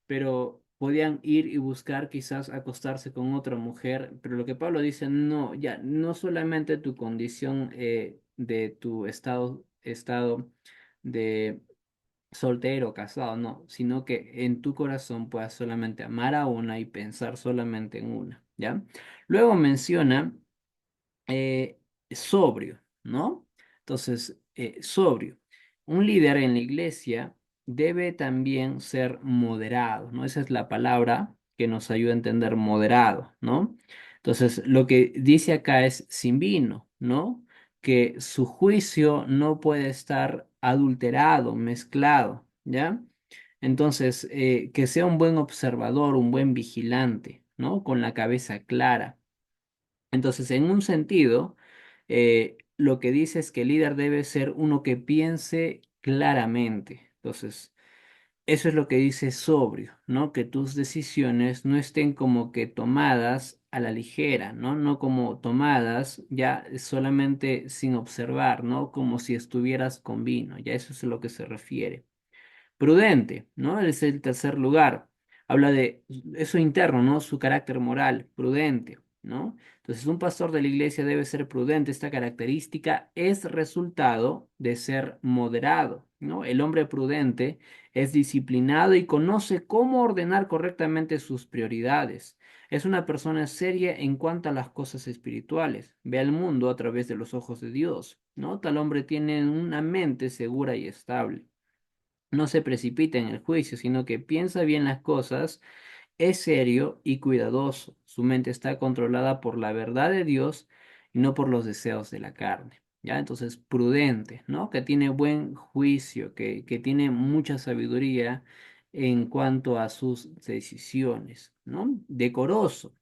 pero podían ir y buscar quizás acostarse con otra mujer, pero lo que Pablo dice, no, ya, no solamente tu condición de tu estado de soltero, casado, no, sino que en tu corazón puedas solamente amar a una y pensar solamente en una, ¿ya? Luego menciona eh, sobrio, ¿no? Entonces, sobrio. Un líder en la iglesia debe también ser moderado, ¿no? Esa es la palabra que nos ayuda a entender moderado, ¿no? Entonces, lo que dice acá es sin vino, ¿no? Que su juicio no puede estar adulterado, mezclado, ¿ya? Entonces, que sea un buen observador, un buen vigilante, ¿no? Con la cabeza clara. Entonces, en un sentido, lo que dice es que el líder debe ser uno que piense claramente. Entonces, eso es lo que dice sobrio, ¿no? Que tus decisiones no estén como que tomadas a la ligera, ¿no? No como tomadas ya solamente sin observar, ¿no? Como si estuvieras con vino, ya eso es a lo que se refiere. Prudente, ¿no? Es el tercer lugar. Habla de eso interno, ¿no? Su carácter moral, prudente, ¿no? Entonces, un pastor de la iglesia debe ser prudente. Esta característica es resultado de ser moderado, ¿no? El hombre prudente es disciplinado y conoce cómo ordenar correctamente sus prioridades. Es una persona seria en cuanto a las cosas espirituales. Ve al mundo a través de los ojos de Dios, ¿no? Tal hombre tiene una mente segura y estable. No se precipita en el juicio, sino que piensa bien las cosas, es serio y cuidadoso. Su mente está controlada por la verdad de Dios y no por los deseos de la carne. ¿Ya? Entonces, prudente, ¿no? Que tiene buen juicio, que tiene mucha sabiduría en cuanto a sus decisiones, ¿no? Decoroso.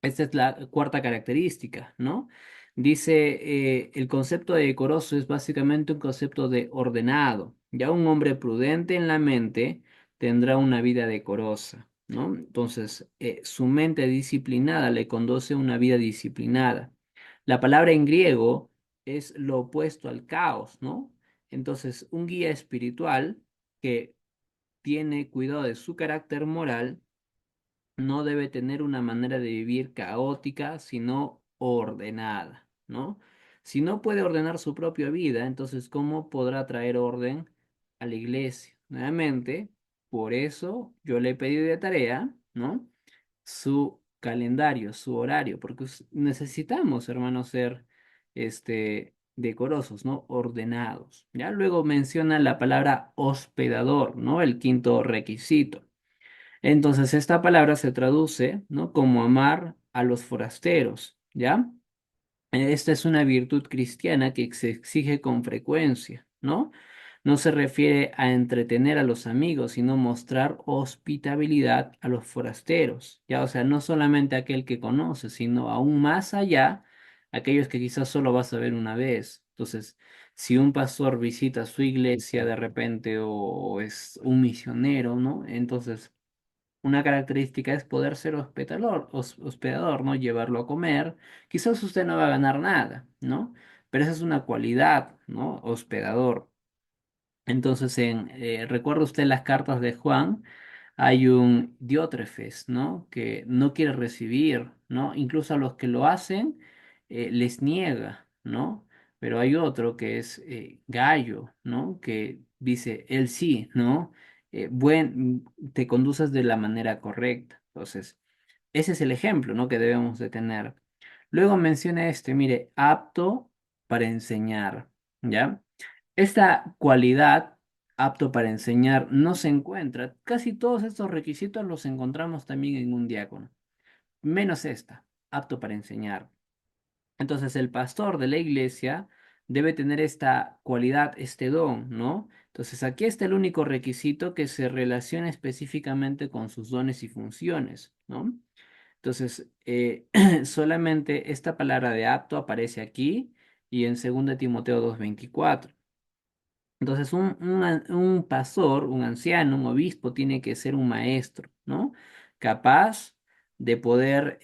Esta es la cuarta característica, ¿no? Dice, el concepto de decoroso es básicamente un concepto de ordenado. Ya un hombre prudente en la mente tendrá una vida decorosa, ¿no? Entonces, su mente disciplinada le conduce a una vida disciplinada. La palabra en griego es lo opuesto al caos, ¿no? Entonces, un guía espiritual que tiene cuidado de su carácter moral no debe tener una manera de vivir caótica, sino ordenada, ¿no? Si no puede ordenar su propia vida, entonces ¿cómo podrá traer orden a la iglesia? Nuevamente, por eso yo le he pedido de tarea, ¿no? Su calendario, su horario, porque necesitamos, hermanos, ser decorosos, ¿no? Ordenados. Ya luego menciona la palabra hospedador, ¿no? El quinto requisito. Entonces, esta palabra se traduce, ¿no? Como amar a los forasteros, ¿ya? Esta es una virtud cristiana que se exige con frecuencia, ¿no? No se refiere a entretener a los amigos, sino mostrar hospitabilidad a los forasteros, ¿ya? O sea, no solamente aquel que conoce, sino aún más allá, aquellos que quizás solo vas a ver una vez. Entonces, si un pastor visita su iglesia de repente o es un misionero, ¿no? Entonces una característica es poder ser hospedador, ¿no? Llevarlo a comer. Quizás usted no va a ganar nada, ¿no? Pero esa es una cualidad, ¿no? Hospedador. Entonces, recuerda usted las cartas de Juan, hay un Diótrefes, ¿no? Que no quiere recibir, ¿no? Incluso a los que lo hacen, les niega, ¿no? Pero hay otro que es Gallo, ¿no? Que dice, él sí, ¿no? Te conduces de la manera correcta. Entonces, ese es el ejemplo, ¿no? Que debemos de tener. Luego menciona mire, apto para enseñar, ¿ya? Esta cualidad, apto para enseñar, no se encuentra. Casi todos estos requisitos los encontramos también en un diácono, menos esta, apto para enseñar. Entonces, el pastor de la iglesia debe tener esta cualidad, este don, ¿no? Entonces, aquí está el único requisito que se relaciona específicamente con sus dones y funciones, ¿no? Entonces, solamente esta palabra de apto aparece aquí y en 2 Timoteo 2:24. Entonces, un pastor, un anciano, un obispo tiene que ser un maestro, ¿no? Capaz de poder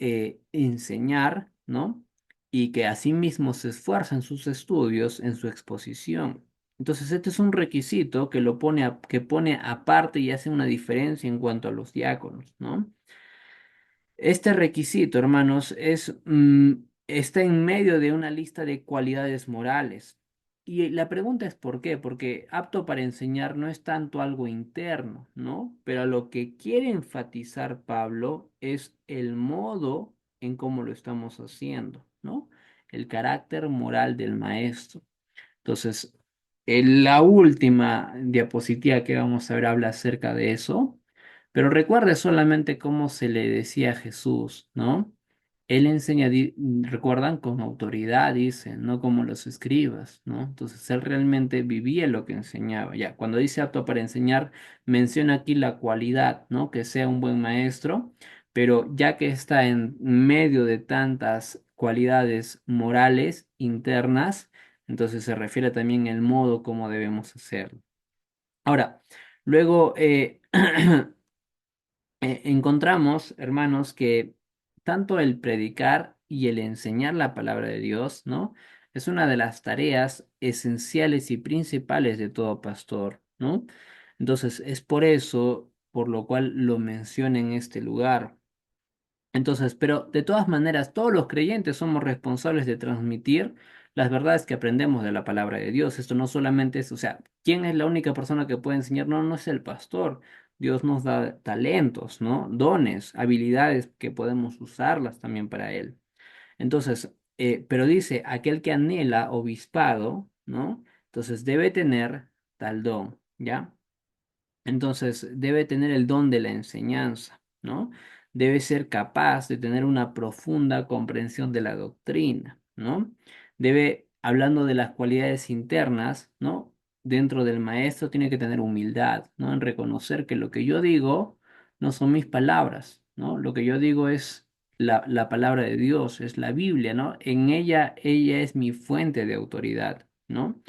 enseñar, ¿no? Y que asimismo se esfuerza en sus estudios, en su exposición. Entonces, este es un requisito que que pone aparte y hace una diferencia en cuanto a los diáconos, ¿no? Este requisito, hermanos, está en medio de una lista de cualidades morales. Y la pregunta es ¿por qué? Porque apto para enseñar no es tanto algo interno, ¿no? Pero lo que quiere enfatizar Pablo es el modo en cómo lo estamos haciendo, ¿no? El carácter moral del maestro. Entonces, en la última diapositiva que vamos a ver habla acerca de eso, pero recuerde solamente cómo se le decía a Jesús, ¿no? Él enseña, recuerdan, con autoridad, dice, no como los escribas, ¿no? Entonces, él realmente vivía lo que enseñaba. Ya, cuando dice apto para enseñar, menciona aquí la cualidad, ¿no? Que sea un buen maestro, pero ya que está en medio de tantas cualidades morales internas, entonces se refiere también el modo como debemos hacerlo. Ahora, luego encontramos, hermanos, que tanto el predicar y el enseñar la palabra de Dios, ¿no? Es una de las tareas esenciales y principales de todo pastor, ¿no? Entonces, es por eso, por lo cual lo menciona en este lugar. Entonces, pero de todas maneras, todos los creyentes somos responsables de transmitir las verdades que aprendemos de la palabra de Dios. Esto no solamente es, o sea, ¿quién es la única persona que puede enseñar? No, no es el pastor. Dios nos da talentos, ¿no? Dones, habilidades que podemos usarlas también para Él. Entonces, pero dice, aquel que anhela obispado, ¿no? Entonces debe tener tal don, ¿ya? Entonces, debe tener el don de la enseñanza, ¿no? Debe ser capaz de tener una profunda comprensión de la doctrina, ¿no? Debe, hablando de las cualidades internas, ¿no? Dentro del maestro tiene que tener humildad, ¿no? En reconocer que lo que yo digo no son mis palabras, ¿no? Lo que yo digo es la palabra de Dios, es la Biblia, ¿no? En ella es mi fuente de autoridad, ¿no?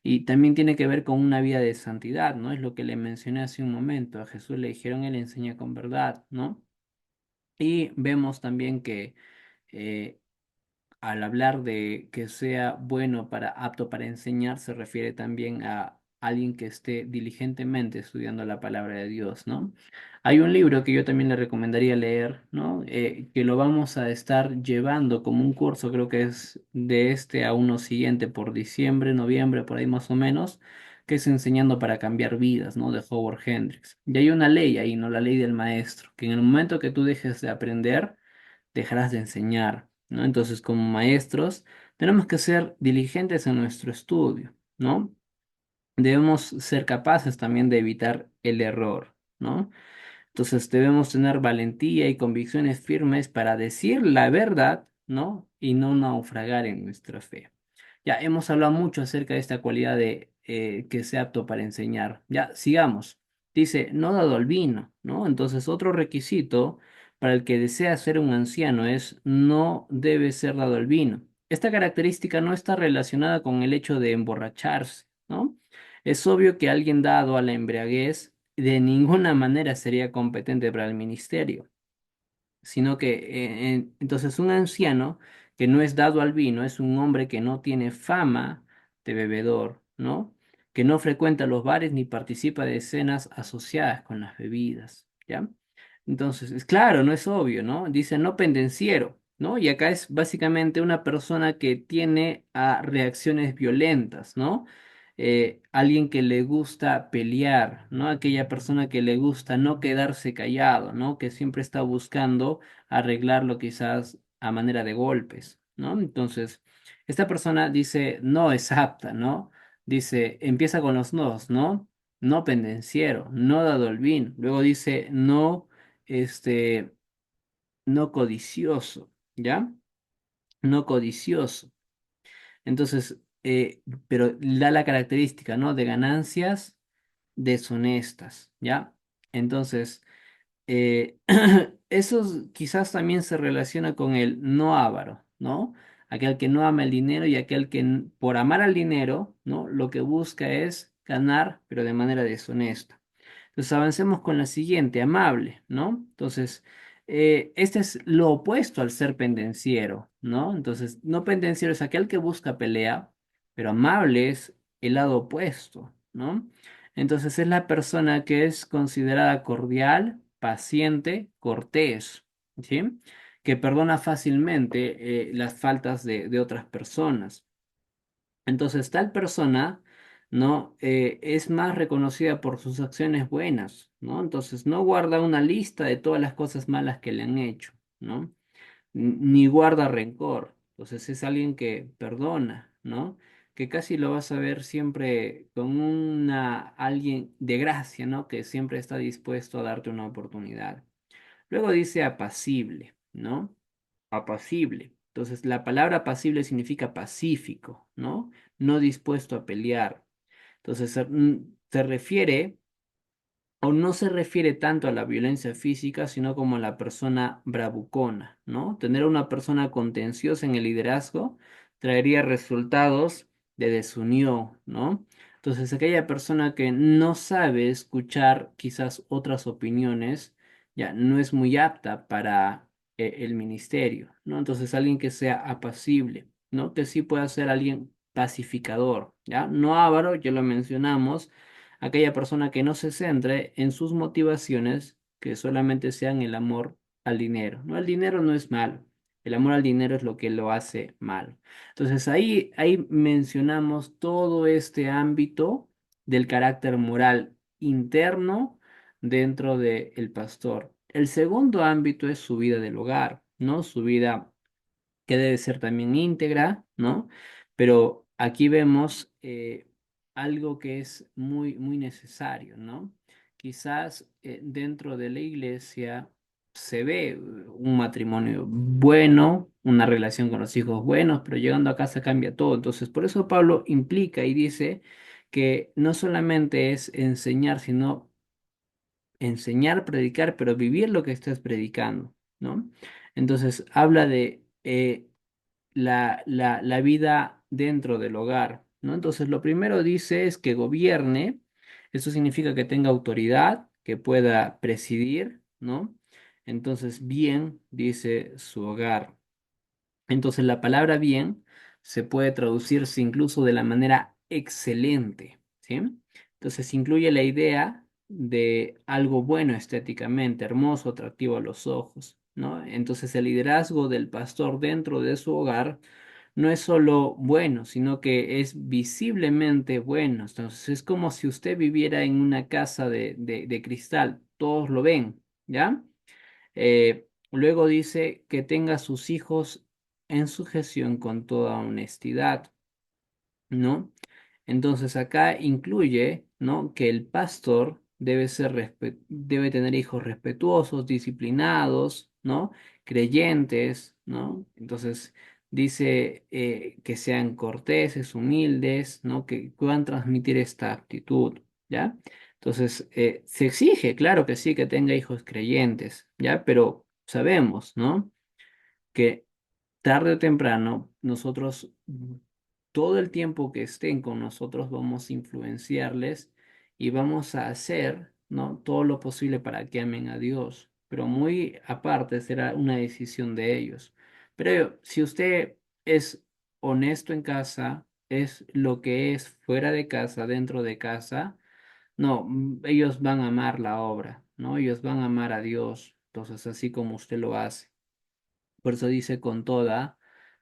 Y también tiene que ver con una vida de santidad, ¿no? Es lo que le mencioné hace un momento. A Jesús le dijeron, Él enseña con verdad, ¿no? Y vemos también que eh, al hablar de que sea bueno para apto para enseñar, se refiere también a alguien que esté diligentemente estudiando la palabra de Dios, ¿no? Hay un libro que yo también le recomendaría leer, ¿no? Que lo vamos a estar llevando como un curso, creo que es de este a uno siguiente por diciembre, noviembre, por ahí más o menos, que es Enseñando para cambiar vidas, ¿no? De Howard Hendricks. Y hay una ley ahí, ¿no? La ley del maestro, que en el momento que tú dejes de aprender, dejarás de enseñar, ¿no? Entonces, como maestros, tenemos que ser diligentes en nuestro estudio, ¿no? Debemos ser capaces también de evitar el error, ¿no? Entonces, debemos tener valentía y convicciones firmes para decir la verdad, ¿no? Y no naufragar en nuestra fe. Ya hemos hablado mucho acerca de esta cualidad de que sea apto para enseñar. Ya, sigamos. Dice, no dado al vino, ¿no? Entonces, otro requisito para el que desea ser un anciano es no debe ser dado al vino. Esta característica no está relacionada con el hecho de emborracharse, ¿no? Es obvio que alguien dado a la embriaguez de ninguna manera sería competente para el ministerio, sino que entonces un anciano que no es dado al vino es un hombre que no tiene fama de bebedor, ¿no? Que no frecuenta los bares ni participa de escenas asociadas con las bebidas, ¿ya? Entonces, es claro, no es obvio, ¿no? Dice no pendenciero, ¿no? Y acá es básicamente una persona que tiene reacciones violentas, ¿no? Alguien que le gusta pelear, ¿no? Aquella persona que le gusta no quedarse callado, ¿no? Que siempre está buscando arreglarlo quizás a manera de golpes, ¿no? Entonces, esta persona dice, no es apta, ¿no? Dice, empieza con los nos, ¿no? No pendenciero, no dado el vino. Luego dice, no, este, no codicioso, ¿ya? No codicioso. Entonces, pero da la característica, ¿no? De ganancias deshonestas, ¿ya? Entonces, eh, quizás también se relaciona con el no avaro, ¿no? Aquel que no ama el dinero y aquel que por amar al dinero, ¿no? Lo que busca es ganar, pero de manera deshonesta. Entonces avancemos con la siguiente, amable, ¿no? Entonces, este es lo opuesto al ser pendenciero, ¿no? Entonces, no pendenciero es aquel que busca pelea, pero amable es el lado opuesto, ¿no? Entonces es la persona que es considerada cordial, paciente, cortés, ¿sí? Que perdona fácilmente las faltas de otras personas. Entonces, tal persona, ¿no? Es más reconocida por sus acciones buenas, ¿no? Entonces, no guarda una lista de todas las cosas malas que le han hecho, ¿no? Ni guarda rencor. Entonces, es alguien que perdona, ¿no? Que casi lo vas a ver siempre con alguien de gracia, ¿no? Que siempre está dispuesto a darte una oportunidad. Luego dice apacible, ¿no? Apacible. Entonces, la palabra apacible significa pacífico, ¿no? No dispuesto a pelear. Entonces, se refiere o no se refiere tanto a la violencia física, sino como a la persona bravucona, ¿no? Tener una persona contenciosa en el liderazgo traería resultados de desunión, ¿no? Entonces, aquella persona que no sabe escuchar quizás otras opiniones, ya no es muy apta para el ministerio, ¿no? Entonces, alguien que sea apacible, ¿no? Que sí pueda ser alguien pacificador, ¿ya? No avaro, ya lo mencionamos, aquella persona que no se centre en sus motivaciones, que solamente sean el amor al dinero. No, el dinero no es malo, el amor al dinero es lo que lo hace malo. Entonces ahí mencionamos todo este ámbito del carácter moral interno dentro del pastor. El segundo ámbito es su vida del hogar, ¿no? Su vida que debe ser también íntegra, ¿no? Pero aquí vemos algo que es muy, muy necesario, ¿no? Quizás dentro de la iglesia se ve un matrimonio bueno, una relación con los hijos buenos, pero llegando a casa cambia todo. Entonces, por eso Pablo implica y dice que no solamente es enseñar, sino enseñar, predicar, pero vivir lo que estás predicando, ¿no? Entonces, habla de la vida dentro del hogar, ¿no? Entonces, lo primero dice es que gobierne, eso significa que tenga autoridad, que pueda presidir, ¿no? Entonces, bien, dice su hogar. Entonces, la palabra bien se puede traducirse incluso de la manera excelente, ¿sí? Entonces, incluye la idea de algo bueno estéticamente, hermoso, atractivo a los ojos, ¿no? Entonces, el liderazgo del pastor dentro de su hogar no es solo bueno, sino que es visiblemente bueno. Entonces, es como si usted viviera en una casa de cristal, todos lo ven, ¿ya? Luego dice que tenga a sus hijos en sujeción con toda honestidad, ¿no? Entonces acá incluye, ¿no? Que el pastor debe tener hijos respetuosos, disciplinados, ¿no? Creyentes, ¿no? Entonces dice que sean corteses, humildes, ¿no? Que puedan transmitir esta actitud, ¿ya? Entonces se exige, claro que sí, que tenga hijos creyentes, ¿ya? Pero sabemos, ¿no? Que tarde o temprano nosotros, todo el tiempo que estén con nosotros, vamos a influenciarles y vamos a hacer, ¿no? Todo lo posible para que amen a Dios. Pero muy aparte será una decisión de ellos. Pero si usted es honesto en casa, es lo que es fuera de casa, dentro de casa, no, ellos van a amar la obra, ¿no? Ellos van a amar a Dios. Entonces, así como usted lo hace. Por eso dice con toda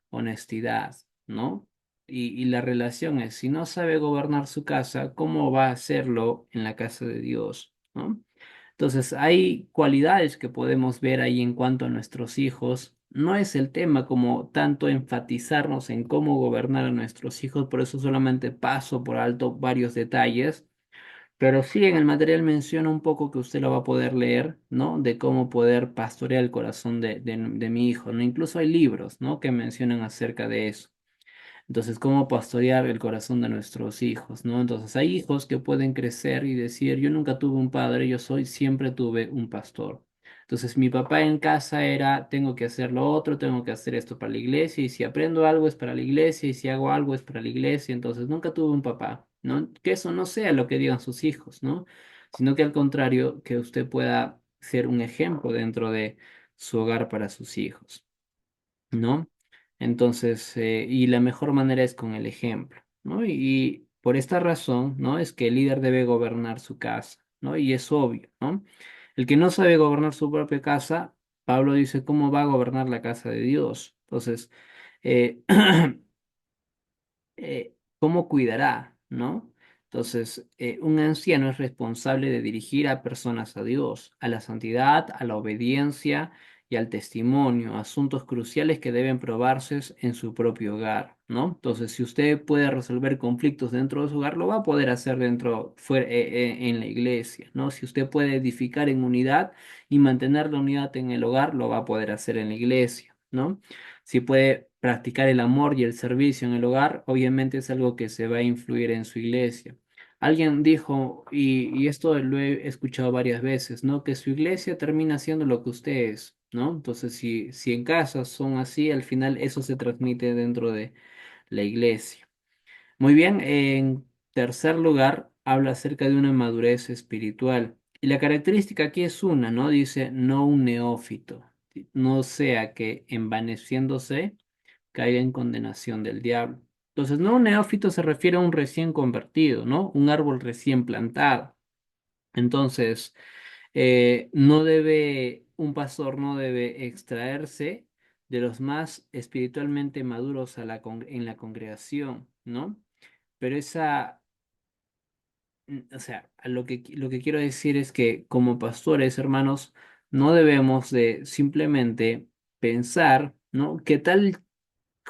honestidad, ¿no? Y la relación es, si no sabe gobernar su casa, ¿cómo va a hacerlo en la casa de Dios? ¿No? Entonces, hay cualidades que podemos ver ahí en cuanto a nuestros hijos. No es el tema como tanto enfatizarnos en cómo gobernar a nuestros hijos, por eso solamente paso por alto varios detalles, pero sí, en el material menciona un poco que usted lo va a poder leer, ¿no? De cómo poder pastorear el corazón de mi hijo, ¿no? Incluso hay libros, ¿no? Que mencionan acerca de eso. Entonces, cómo pastorear el corazón de nuestros hijos, ¿no? Entonces, hay hijos que pueden crecer y decir, yo nunca tuve un padre, siempre tuve un pastor. Entonces, mi papá en casa era, tengo que hacer lo otro, tengo que hacer esto para la iglesia, y si aprendo algo es para la iglesia, y si hago algo es para la iglesia, entonces nunca tuve un papá, ¿no? Que eso no sea lo que digan sus hijos, ¿no? Sino que al contrario, que usted pueda ser un ejemplo dentro de su hogar para sus hijos, ¿no? Entonces, y la mejor manera es con el ejemplo, ¿no? Por esta razón, ¿no? Es que el líder debe gobernar su casa, ¿no? Y es obvio, ¿no? El que no sabe gobernar su propia casa, Pablo dice, ¿cómo va a gobernar la casa de Dios? Entonces, eh, ¿cómo cuidará, no? Entonces, un anciano es responsable de dirigir a personas a Dios, a la santidad, a la obediencia y al testimonio, asuntos cruciales que deben probarse en su propio hogar, ¿no? Entonces, si usted puede resolver conflictos dentro de su hogar, lo va a poder hacer en la iglesia, ¿no? Si usted puede edificar en unidad y mantener la unidad en el hogar, lo va a poder hacer en la iglesia, ¿no? Si puede practicar el amor y el servicio en el hogar, obviamente es algo que se va a influir en su iglesia. Alguien dijo, y esto lo he escuchado varias veces, ¿no? Que su iglesia termina siendo lo que usted es, ¿no? Entonces, si en casa son así, al final eso se transmite dentro de la iglesia. Muy bien, en tercer lugar, habla acerca de una madurez espiritual. Y la característica aquí es una, ¿no? Dice, no un neófito, no sea que envaneciéndose caiga en condenación del diablo. Entonces, no un neófito se refiere a un recién convertido, ¿no? Un árbol recién plantado. Entonces, un pastor no debe extraerse de los más espiritualmente maduros en la congregación, ¿no? Pero o sea, lo que quiero decir es que como pastores, hermanos, no debemos de simplemente pensar, ¿no? Que tal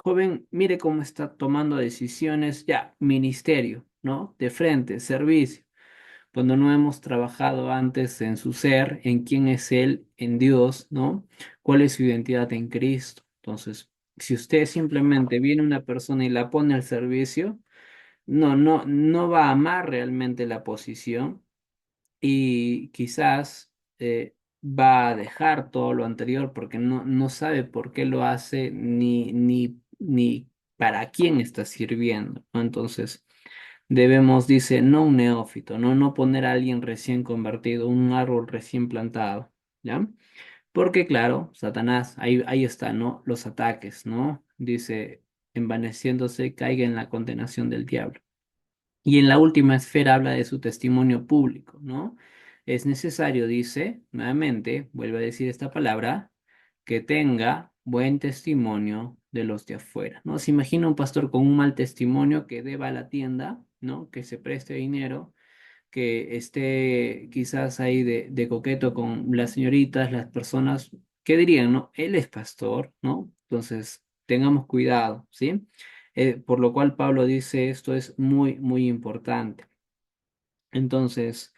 joven, mire cómo está tomando decisiones, ya, ministerio, ¿no? De frente, servicio, cuando no hemos trabajado antes en su ser, en quién es Él, en Dios, ¿no? ¿Cuál es su identidad en Cristo? Entonces, si usted simplemente viene una persona y la pone al servicio, no va a amar realmente la posición y quizás va a dejar todo lo anterior porque no sabe por qué lo hace ni para quién está sirviendo, ¿no? Entonces debemos, dice, no un neófito, no poner a alguien recién convertido, un árbol recién plantado, ¿ya? Porque claro, Satanás, ahí está, ¿no? Los ataques, ¿no? Dice, envaneciéndose, caiga en la condenación del diablo. Y en la última esfera habla de su testimonio público, ¿no? Es necesario, dice, nuevamente, vuelve a decir esta palabra, que tenga buen testimonio de los de afuera, ¿no? Se imagina un pastor con un mal testimonio que deba a la tienda, ¿no? Que se preste dinero, que esté quizás ahí de coqueto con las señoritas, las personas, ¿qué dirían, no? Él es pastor, ¿no? Entonces, tengamos cuidado, ¿sí? Por lo cual Pablo dice esto es muy, muy importante. Entonces,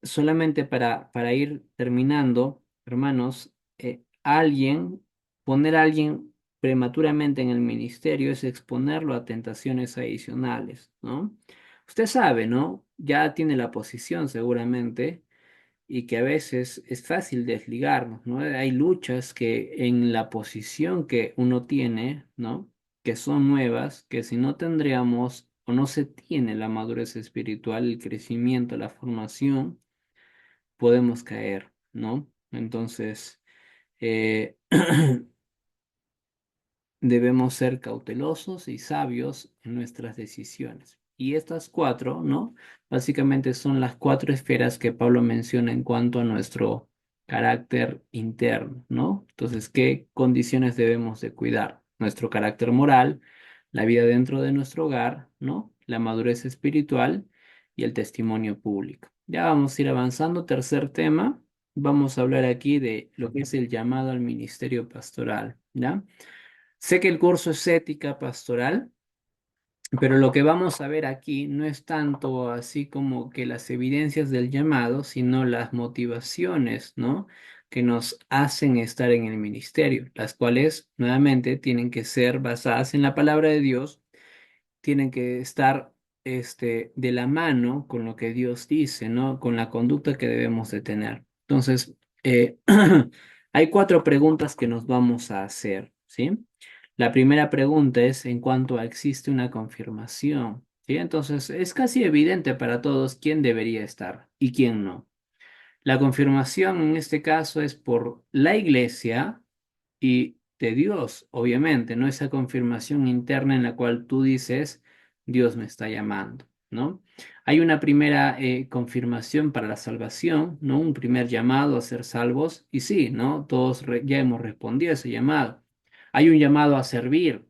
solamente para ir terminando, hermanos, poner a alguien prematuramente en el ministerio es exponerlo a tentaciones adicionales, ¿no? Usted sabe, ¿no? Ya tiene la posición seguramente y que a veces es fácil desligarnos, ¿no? Hay luchas que en la posición que uno tiene, ¿no? Que son nuevas, que si no tendríamos o no se tiene la madurez espiritual, el crecimiento, la formación, podemos caer, ¿no? Entonces, eh, debemos ser cautelosos y sabios en nuestras decisiones. Y estas cuatro, ¿no? Básicamente son las cuatro esferas que Pablo menciona en cuanto a nuestro carácter interno, ¿no? Entonces, ¿qué condiciones debemos de cuidar? Nuestro carácter moral, la vida dentro de nuestro hogar, ¿no? La madurez espiritual y el testimonio público. Ya vamos a ir avanzando. Tercer tema, vamos a hablar aquí de lo que es el llamado al ministerio pastoral, ¿ya? Sé que el curso es ética pastoral, pero lo que vamos a ver aquí no es tanto así como que las evidencias del llamado, sino las motivaciones, ¿no? Que nos hacen estar en el ministerio, las cuales nuevamente tienen que ser basadas en la palabra de Dios, tienen que estar de la mano con lo que Dios dice, ¿no? Con la conducta que debemos de tener. Entonces, hay cuatro preguntas que nos vamos a hacer, ¿sí? La primera pregunta es en cuanto a existe una confirmación, ¿sí? Entonces, es casi evidente para todos quién debería estar y quién no. La confirmación en este caso es por la iglesia y de Dios, obviamente, no esa confirmación interna en la cual tú dices, Dios me está llamando, ¿no? Hay una primera confirmación para la salvación, ¿no? Un primer llamado a ser salvos, y sí, ¿no? Todos ya hemos respondido a ese llamado. Hay un llamado a servir,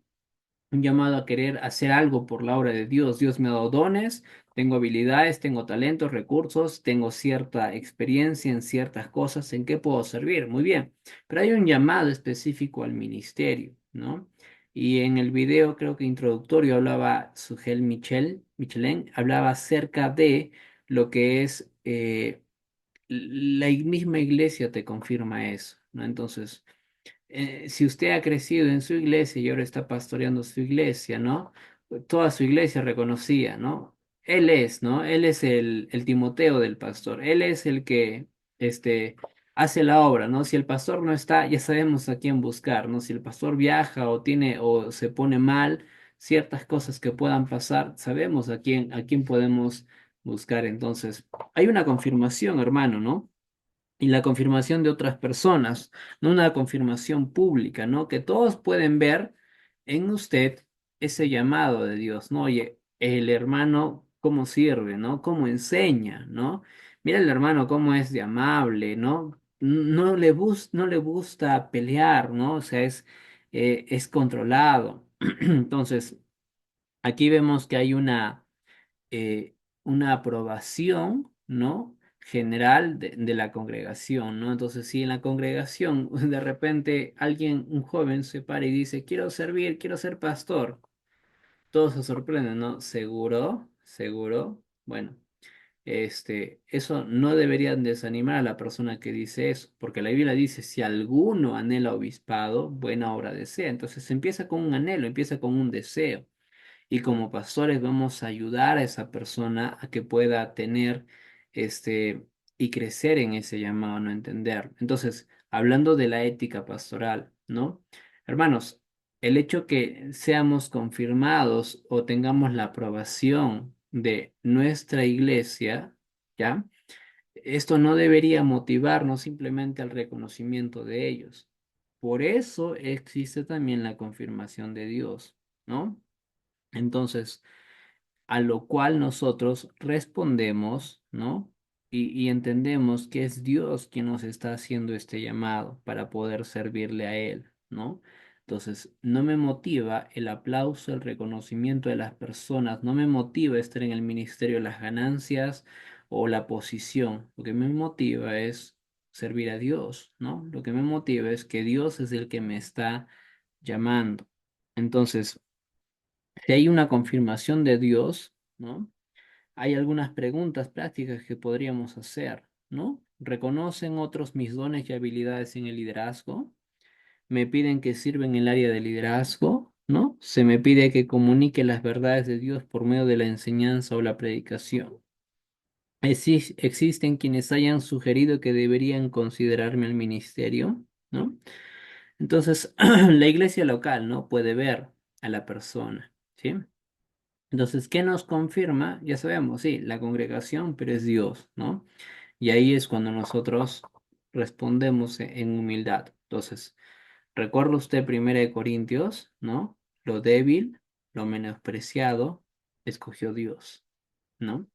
un llamado a querer hacer algo por la obra de Dios. Dios me ha dado dones, tengo habilidades, tengo talentos, recursos, tengo cierta experiencia en ciertas cosas. ¿En qué puedo servir? Muy bien, pero hay un llamado específico al ministerio, ¿no? Y en el video, creo que introductorio, hablaba Michelin, hablaba acerca de lo que es la misma iglesia te confirma eso, ¿no? Entonces, si usted ha crecido en su iglesia y ahora está pastoreando su iglesia, ¿no? Toda su iglesia reconocía, ¿no? Él es, ¿no? Él es el Timoteo del pastor. Él es el que, este, hace la obra, ¿no? Si el pastor no está, ya sabemos a quién buscar, ¿no? Si el pastor viaja o tiene o se pone mal, ciertas cosas que puedan pasar, sabemos a quién podemos buscar. Entonces, hay una confirmación, hermano, ¿no? Y la confirmación de otras personas, no una confirmación pública, ¿no? Que todos pueden ver en usted ese llamado de Dios, ¿no? Oye, el hermano cómo sirve, ¿no? Cómo enseña, ¿no? Mira el hermano cómo es de amable, ¿no? No le gusta pelear, ¿no? O sea, es controlado. Entonces, aquí vemos que hay una aprobación, ¿no? General de la congregación, ¿no? Entonces, si en la congregación de repente un joven se para y dice, quiero servir, quiero ser pastor, todos se sorprenden, ¿no? ¿Seguro? ¿Seguro? Bueno, eso no deberían desanimar a la persona que dice eso, porque la Biblia dice, si alguno anhela obispado, buena obra desea. Entonces empieza con un anhelo, empieza con un deseo. Y como pastores vamos a ayudar a esa persona a que pueda tener este y crecer en ese llamado, no entender. Entonces, hablando de la ética pastoral, ¿no? Hermanos, el hecho que seamos confirmados o tengamos la aprobación de nuestra iglesia, ¿ya? Esto no debería motivarnos simplemente al reconocimiento de ellos. Por eso existe también la confirmación de Dios, ¿no? Entonces, a lo cual nosotros respondemos, ¿no? Y entendemos que es Dios quien nos está haciendo este llamado para poder servirle a Él, ¿no? Entonces, no me motiva el aplauso, el reconocimiento de las personas, no me motiva estar en el ministerio las ganancias o la posición. Lo que me motiva es servir a Dios, ¿no? Lo que me motiva es que Dios es el que me está llamando. Entonces, si hay una confirmación de Dios, ¿no? Hay algunas preguntas prácticas que podríamos hacer, ¿no? ¿Reconocen otros mis dones y habilidades en el liderazgo? ¿Me piden que sirva en el área de liderazgo? ¿No? ¿Se me pide que comunique las verdades de Dios por medio de la enseñanza o la predicación? ¿Existen quienes hayan sugerido que deberían considerarme al ministerio? ¿No? Entonces, la iglesia local, ¿no? Puede ver a la persona, ¿sí? Entonces, ¿qué nos confirma? Ya sabemos, sí, la congregación, pero es Dios, ¿no? Y ahí es cuando nosotros respondemos en humildad. Entonces, recuerda usted 1 Corintios, ¿no? Lo débil, lo menospreciado, escogió Dios, ¿no?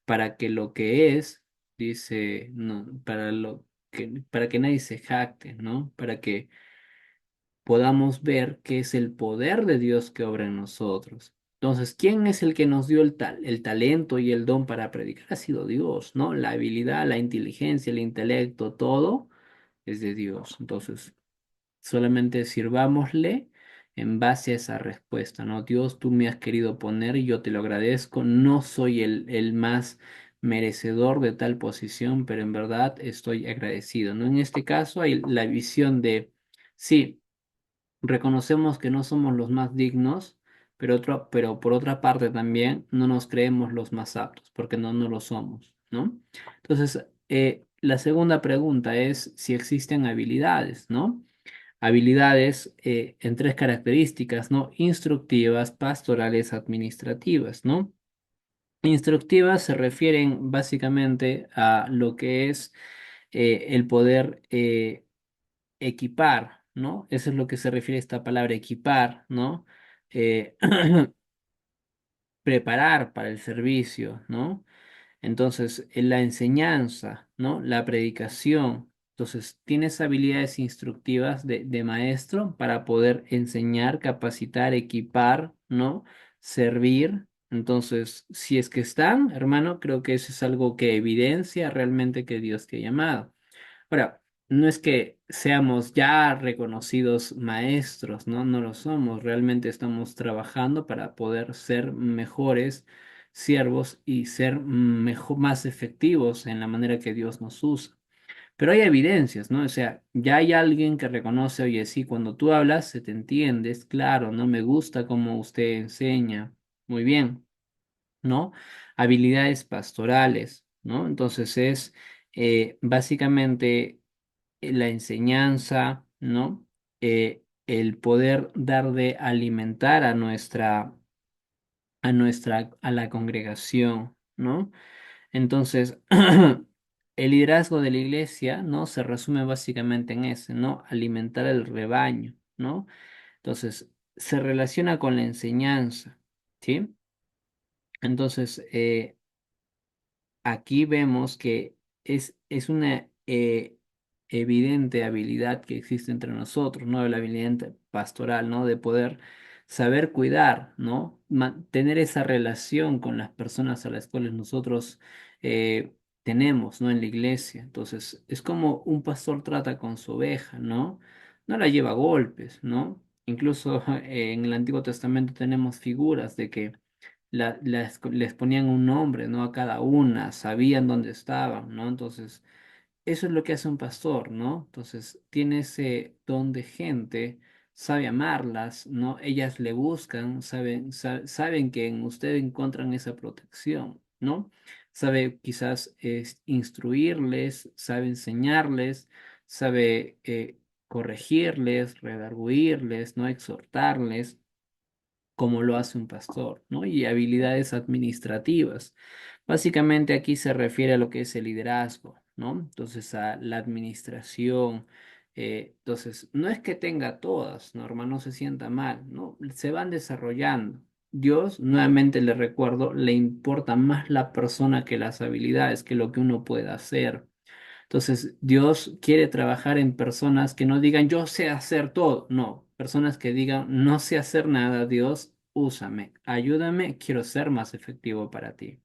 Para que lo que es, dice, no, para que nadie se jacte, ¿no? Para que podamos ver que es el poder de Dios que obra en nosotros. Entonces, ¿quién es el que nos dio el talento y el don para predicar? Ha sido Dios, ¿no? La habilidad, la inteligencia, el intelecto, todo es de Dios. Entonces, solamente sirvámosle en base a esa respuesta, ¿no? Dios, tú me has querido poner y yo te lo agradezco. No soy el más merecedor de tal posición, pero en verdad estoy agradecido, ¿no? En este caso hay la visión de, sí, reconocemos que no somos los más dignos, pero por otra parte también no nos creemos los más aptos, porque no lo somos, ¿no? Entonces, la segunda pregunta es si existen habilidades, ¿no? Habilidades en tres características, ¿no? Instructivas, pastorales, administrativas, ¿no? Instructivas se refieren básicamente a lo que es el poder equipar, ¿no? Eso es lo que se refiere a esta palabra equipar, ¿no? Eh, preparar para el servicio, ¿no? Entonces, en la enseñanza, ¿no? La predicación. Entonces, tienes habilidades instructivas de maestro para poder enseñar, capacitar, equipar, ¿no? Servir. Entonces, si es que están, hermano, creo que eso es algo que evidencia realmente que Dios te ha llamado. Ahora, no es que seamos ya reconocidos maestros, ¿no? No lo somos. Realmente estamos trabajando para poder ser mejores siervos y ser mejor, más efectivos en la manera que Dios nos usa. Pero hay evidencias, ¿no? O sea, ya hay alguien que reconoce, oye, sí, cuando tú hablas se te entiende, es claro, ¿no? Me gusta cómo usted enseña. Muy bien, ¿no? Habilidades pastorales, ¿no? Entonces es básicamente la enseñanza, ¿no? El poder dar de alimentar a la congregación, ¿no? Entonces, el liderazgo de la iglesia, ¿no? Se resume básicamente en ese, ¿no? Alimentar el rebaño, ¿no? Entonces, se relaciona con la enseñanza, ¿sí? Entonces, aquí vemos que es una evidente habilidad que existe entre nosotros, ¿no? La habilidad pastoral, ¿no? De poder saber cuidar, ¿no? Tener esa relación con las personas a las cuales nosotros tenemos, ¿no? En la iglesia. Entonces, es como un pastor trata con su oveja, ¿no? No la lleva a golpes, ¿no? Incluso en el Antiguo Testamento tenemos figuras de que les ponían un nombre, ¿no? A cada una, sabían dónde estaban, ¿no? Entonces, eso es lo que hace un pastor, ¿no? Entonces, tiene ese don de gente, sabe amarlas, ¿no? Ellas le buscan, saben que en usted encuentran esa protección, ¿no? Sabe quizás instruirles, sabe enseñarles, sabe corregirles, redarguirles, ¿no? Exhortarles como lo hace un pastor, ¿no? Y habilidades administrativas. Básicamente aquí se refiere a lo que es el liderazgo, ¿no? Entonces a la administración. Entonces, no es que tenga todas, ¿no, hermano? No se sienta mal, ¿no? Se van desarrollando. Dios, nuevamente le recuerdo, le importa más la persona que las habilidades, que lo que uno pueda hacer. Entonces, Dios quiere trabajar en personas que no digan yo sé hacer todo, no, personas que digan no sé hacer nada, Dios, úsame, ayúdame, quiero ser más efectivo para ti.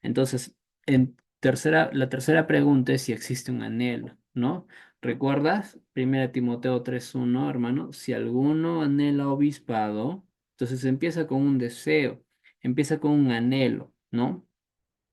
Entonces, la tercera pregunta es si existe un anhelo, ¿no? ¿Recuerdas? 1 Timoteo 3:1, hermano, si alguno anhela obispado, entonces empieza con un deseo, empieza con un anhelo, ¿no?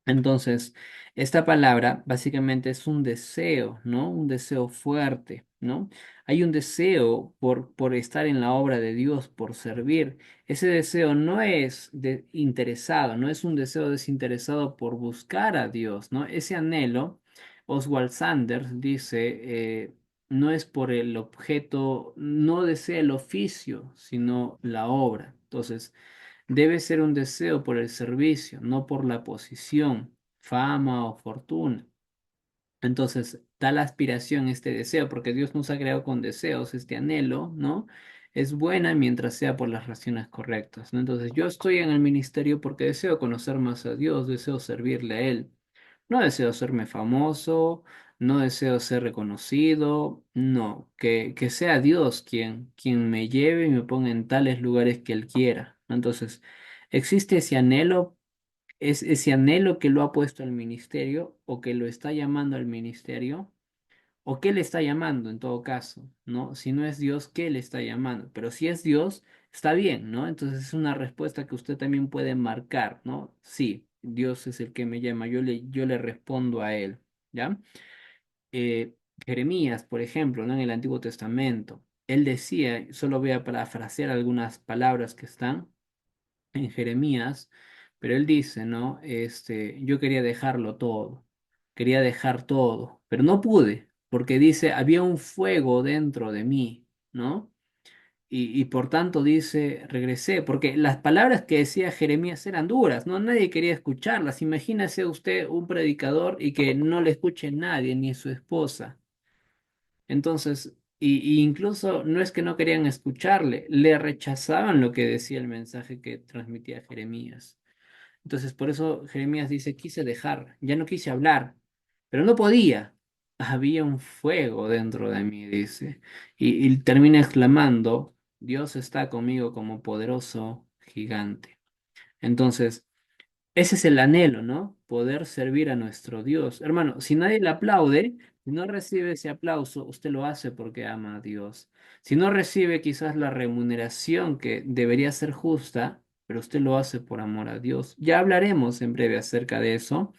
Entonces, esta palabra básicamente es un deseo, ¿no? Un deseo fuerte, ¿no? Hay un deseo por estar en la obra de Dios, por servir. Ese deseo no es interesado, no es un deseo desinteresado por buscar a Dios, ¿no? Ese anhelo, Oswald Sanders dice, no es por el objeto, no desea el oficio, sino la obra. Entonces, debe ser un deseo por el servicio, no por la posición, fama o fortuna. Entonces, tal aspiración, este deseo, porque Dios nos ha creado con deseos, este anhelo, ¿no? Es buena mientras sea por las razones correctas, ¿no? Entonces, yo estoy en el ministerio porque deseo conocer más a Dios, deseo servirle a Él. No deseo hacerme famoso, no deseo ser reconocido, no, que sea Dios quien me lleve y me ponga en tales lugares que Él quiera, ¿no? Entonces, existe ese anhelo, es ese anhelo que lo ha puesto al ministerio o que lo está llamando al ministerio o que le está llamando en todo caso, ¿no? Si no es Dios, ¿qué le está llamando? Pero si es Dios, está bien, ¿no? Entonces es una respuesta que usted también puede marcar, ¿no? Sí, Dios es el que me llama, yo le respondo a él, ¿ya? Eh, Jeremías, por ejemplo, ¿no? En el Antiguo Testamento, él decía, solo voy a parafrasear algunas palabras que están en Jeremías, pero él dice, ¿no? Yo quería dejarlo todo, quería dejar todo, pero no pude, porque dice, había un fuego dentro de mí, ¿no? Y por tanto dice, regresé, porque las palabras que decía Jeremías eran duras, ¿no? Nadie quería escucharlas. Imagínese usted un predicador y que no le escuche nadie, ni su esposa. Entonces, y incluso no es que no querían escucharle, le rechazaban lo que decía el mensaje que transmitía Jeremías. Entonces, por eso Jeremías dice, quise dejar, ya no quise hablar, pero no podía. Había un fuego dentro de mí, dice. Y termina exclamando, Dios está conmigo como poderoso gigante. Entonces, ese es el anhelo, ¿no? Poder servir a nuestro Dios. Hermano, si nadie le aplaude, si no recibe ese aplauso, usted lo hace porque ama a Dios. Si no recibe quizás la remuneración que debería ser justa, pero usted lo hace por amor a Dios. Ya hablaremos en breve acerca de eso.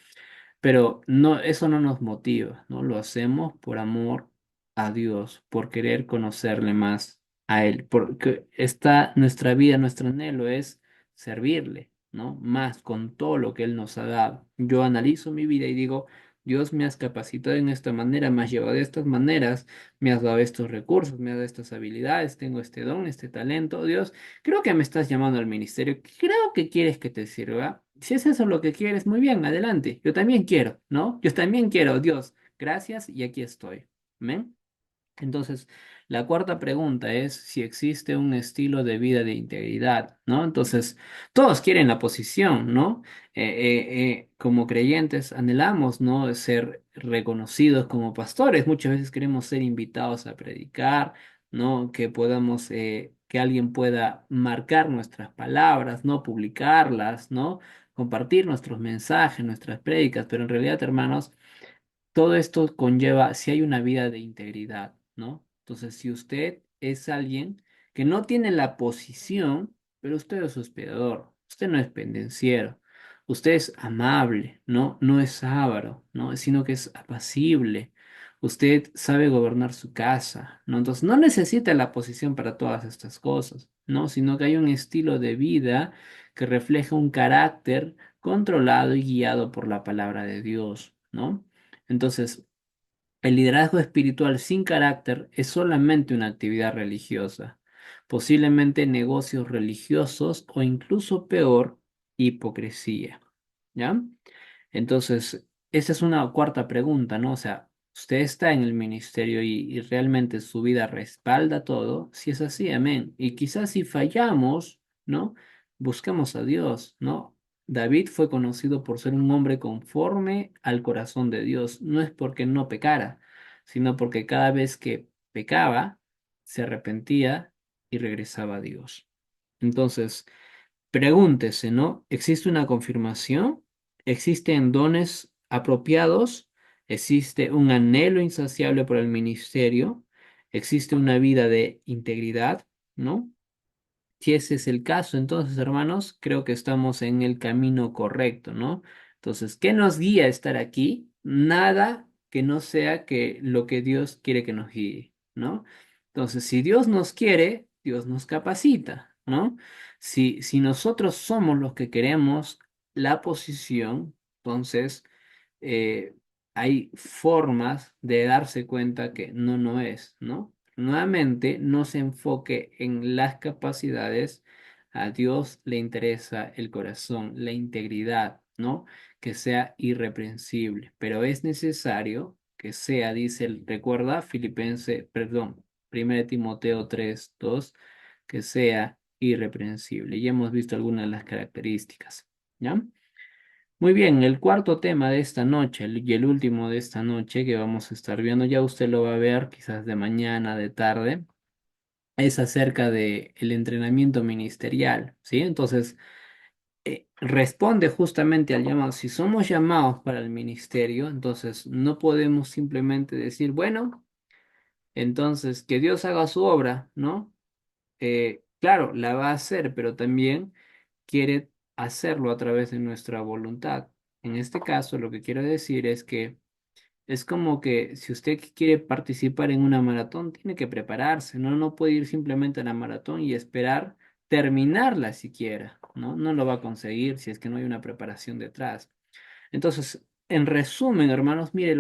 Pero no, eso no nos motiva, ¿no? Lo hacemos por amor a Dios, por querer conocerle más a Él, porque está nuestra vida, nuestro anhelo es servirle, ¿no? Más con todo lo que Él nos ha dado. Yo analizo mi vida y digo, Dios me has capacitado en esta manera, me has llevado de estas maneras, me has dado estos recursos, me has dado estas habilidades, tengo este don, este talento, Dios. Creo que me estás llamando al ministerio. Creo que quieres que te sirva. Si es eso lo que quieres, muy bien, adelante. Yo también quiero, ¿no? Yo también quiero, Dios. Gracias y aquí estoy. Amén. Entonces, la cuarta pregunta es si existe un estilo de vida de integridad, ¿no? Entonces, todos quieren la posición, ¿no? Como creyentes anhelamos, ¿no? Ser reconocidos como pastores. Muchas veces queremos ser invitados a predicar, ¿no? Que podamos, que alguien pueda marcar nuestras palabras, ¿no? Publicarlas, ¿no? Compartir nuestros mensajes, nuestras prédicas, pero en realidad, hermanos, todo esto conlleva si hay una vida de integridad, ¿no? Entonces, si usted es alguien que no tiene la posición, pero usted es hospedador, usted no es pendenciero, usted es amable, ¿no? No es avaro, ¿no? Sino que es apacible. Usted sabe gobernar su casa, ¿no? Entonces, no necesita la posición para todas estas cosas, ¿no? Sino que hay un estilo de vida que refleja un carácter controlado y guiado por la palabra de Dios, ¿no? Entonces, el liderazgo espiritual sin carácter es solamente una actividad religiosa, posiblemente negocios religiosos o incluso peor, hipocresía. ¿Ya? Entonces, esa es una cuarta pregunta, ¿no? O sea, ¿usted está en el ministerio y realmente su vida respalda todo? Si es así, amén. Y quizás si fallamos, ¿no? Buscamos a Dios, ¿no? David fue conocido por ser un hombre conforme al corazón de Dios. No es porque no pecara, sino porque cada vez que pecaba, se arrepentía y regresaba a Dios. Entonces, pregúntese, ¿no? ¿Existe una confirmación? ¿Existen dones apropiados? ¿Existe un anhelo insaciable por el ministerio? ¿Existe una vida de integridad? ¿No? Si ese es el caso, entonces, hermanos, creo que estamos en el camino correcto, ¿no? Entonces, ¿qué nos guía a estar aquí? Nada que no sea que lo que Dios quiere que nos guíe, ¿no? Entonces, si Dios nos quiere, Dios nos capacita, ¿no? Si nosotros somos los que queremos la posición, entonces eh, hay formas de darse cuenta que no es, ¿no? Nuevamente, no se enfoque en las capacidades. A Dios le interesa el corazón, la integridad, ¿no? Que sea irreprensible, pero es necesario que sea, dice, recuerda perdón, 1 Timoteo 3:2, que sea irreprensible. Ya hemos visto algunas de las características, ¿ya? Muy bien, el cuarto tema de esta noche y el último de esta noche que vamos a estar viendo, ya usted lo va a ver quizás de mañana, de tarde, es acerca de el entrenamiento ministerial, ¿sí? Entonces, responde justamente al llamado. Si somos llamados para el ministerio, entonces no podemos simplemente decir, bueno, entonces que Dios haga su obra, ¿no? Claro, la va a hacer, pero también quiere hacerlo a través de nuestra voluntad. En este caso, lo que quiero decir es que es como que si usted quiere participar en una maratón, tiene que prepararse, ¿no? No puede ir simplemente a la maratón y esperar terminarla siquiera, ¿no? No lo va a conseguir si es que no hay una preparación detrás. Entonces, en resumen, hermanos, mire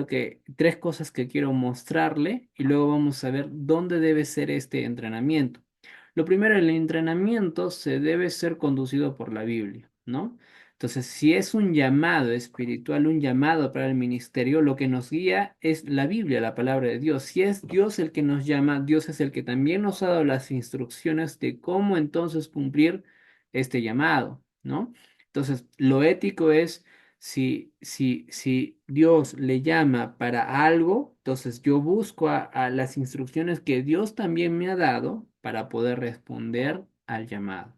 tres cosas que quiero mostrarle y luego vamos a ver dónde debe ser este entrenamiento. Lo primero, el entrenamiento se debe ser conducido por la Biblia, ¿no? Entonces, si es un llamado espiritual, un llamado para el ministerio, lo que nos guía es la Biblia, la palabra de Dios. Si es Dios el que nos llama, Dios es el que también nos ha dado las instrucciones de cómo entonces cumplir este llamado, ¿no? Entonces, lo ético es si Dios le llama para algo, entonces yo busco a las instrucciones que Dios también me ha dado para poder responder al llamado.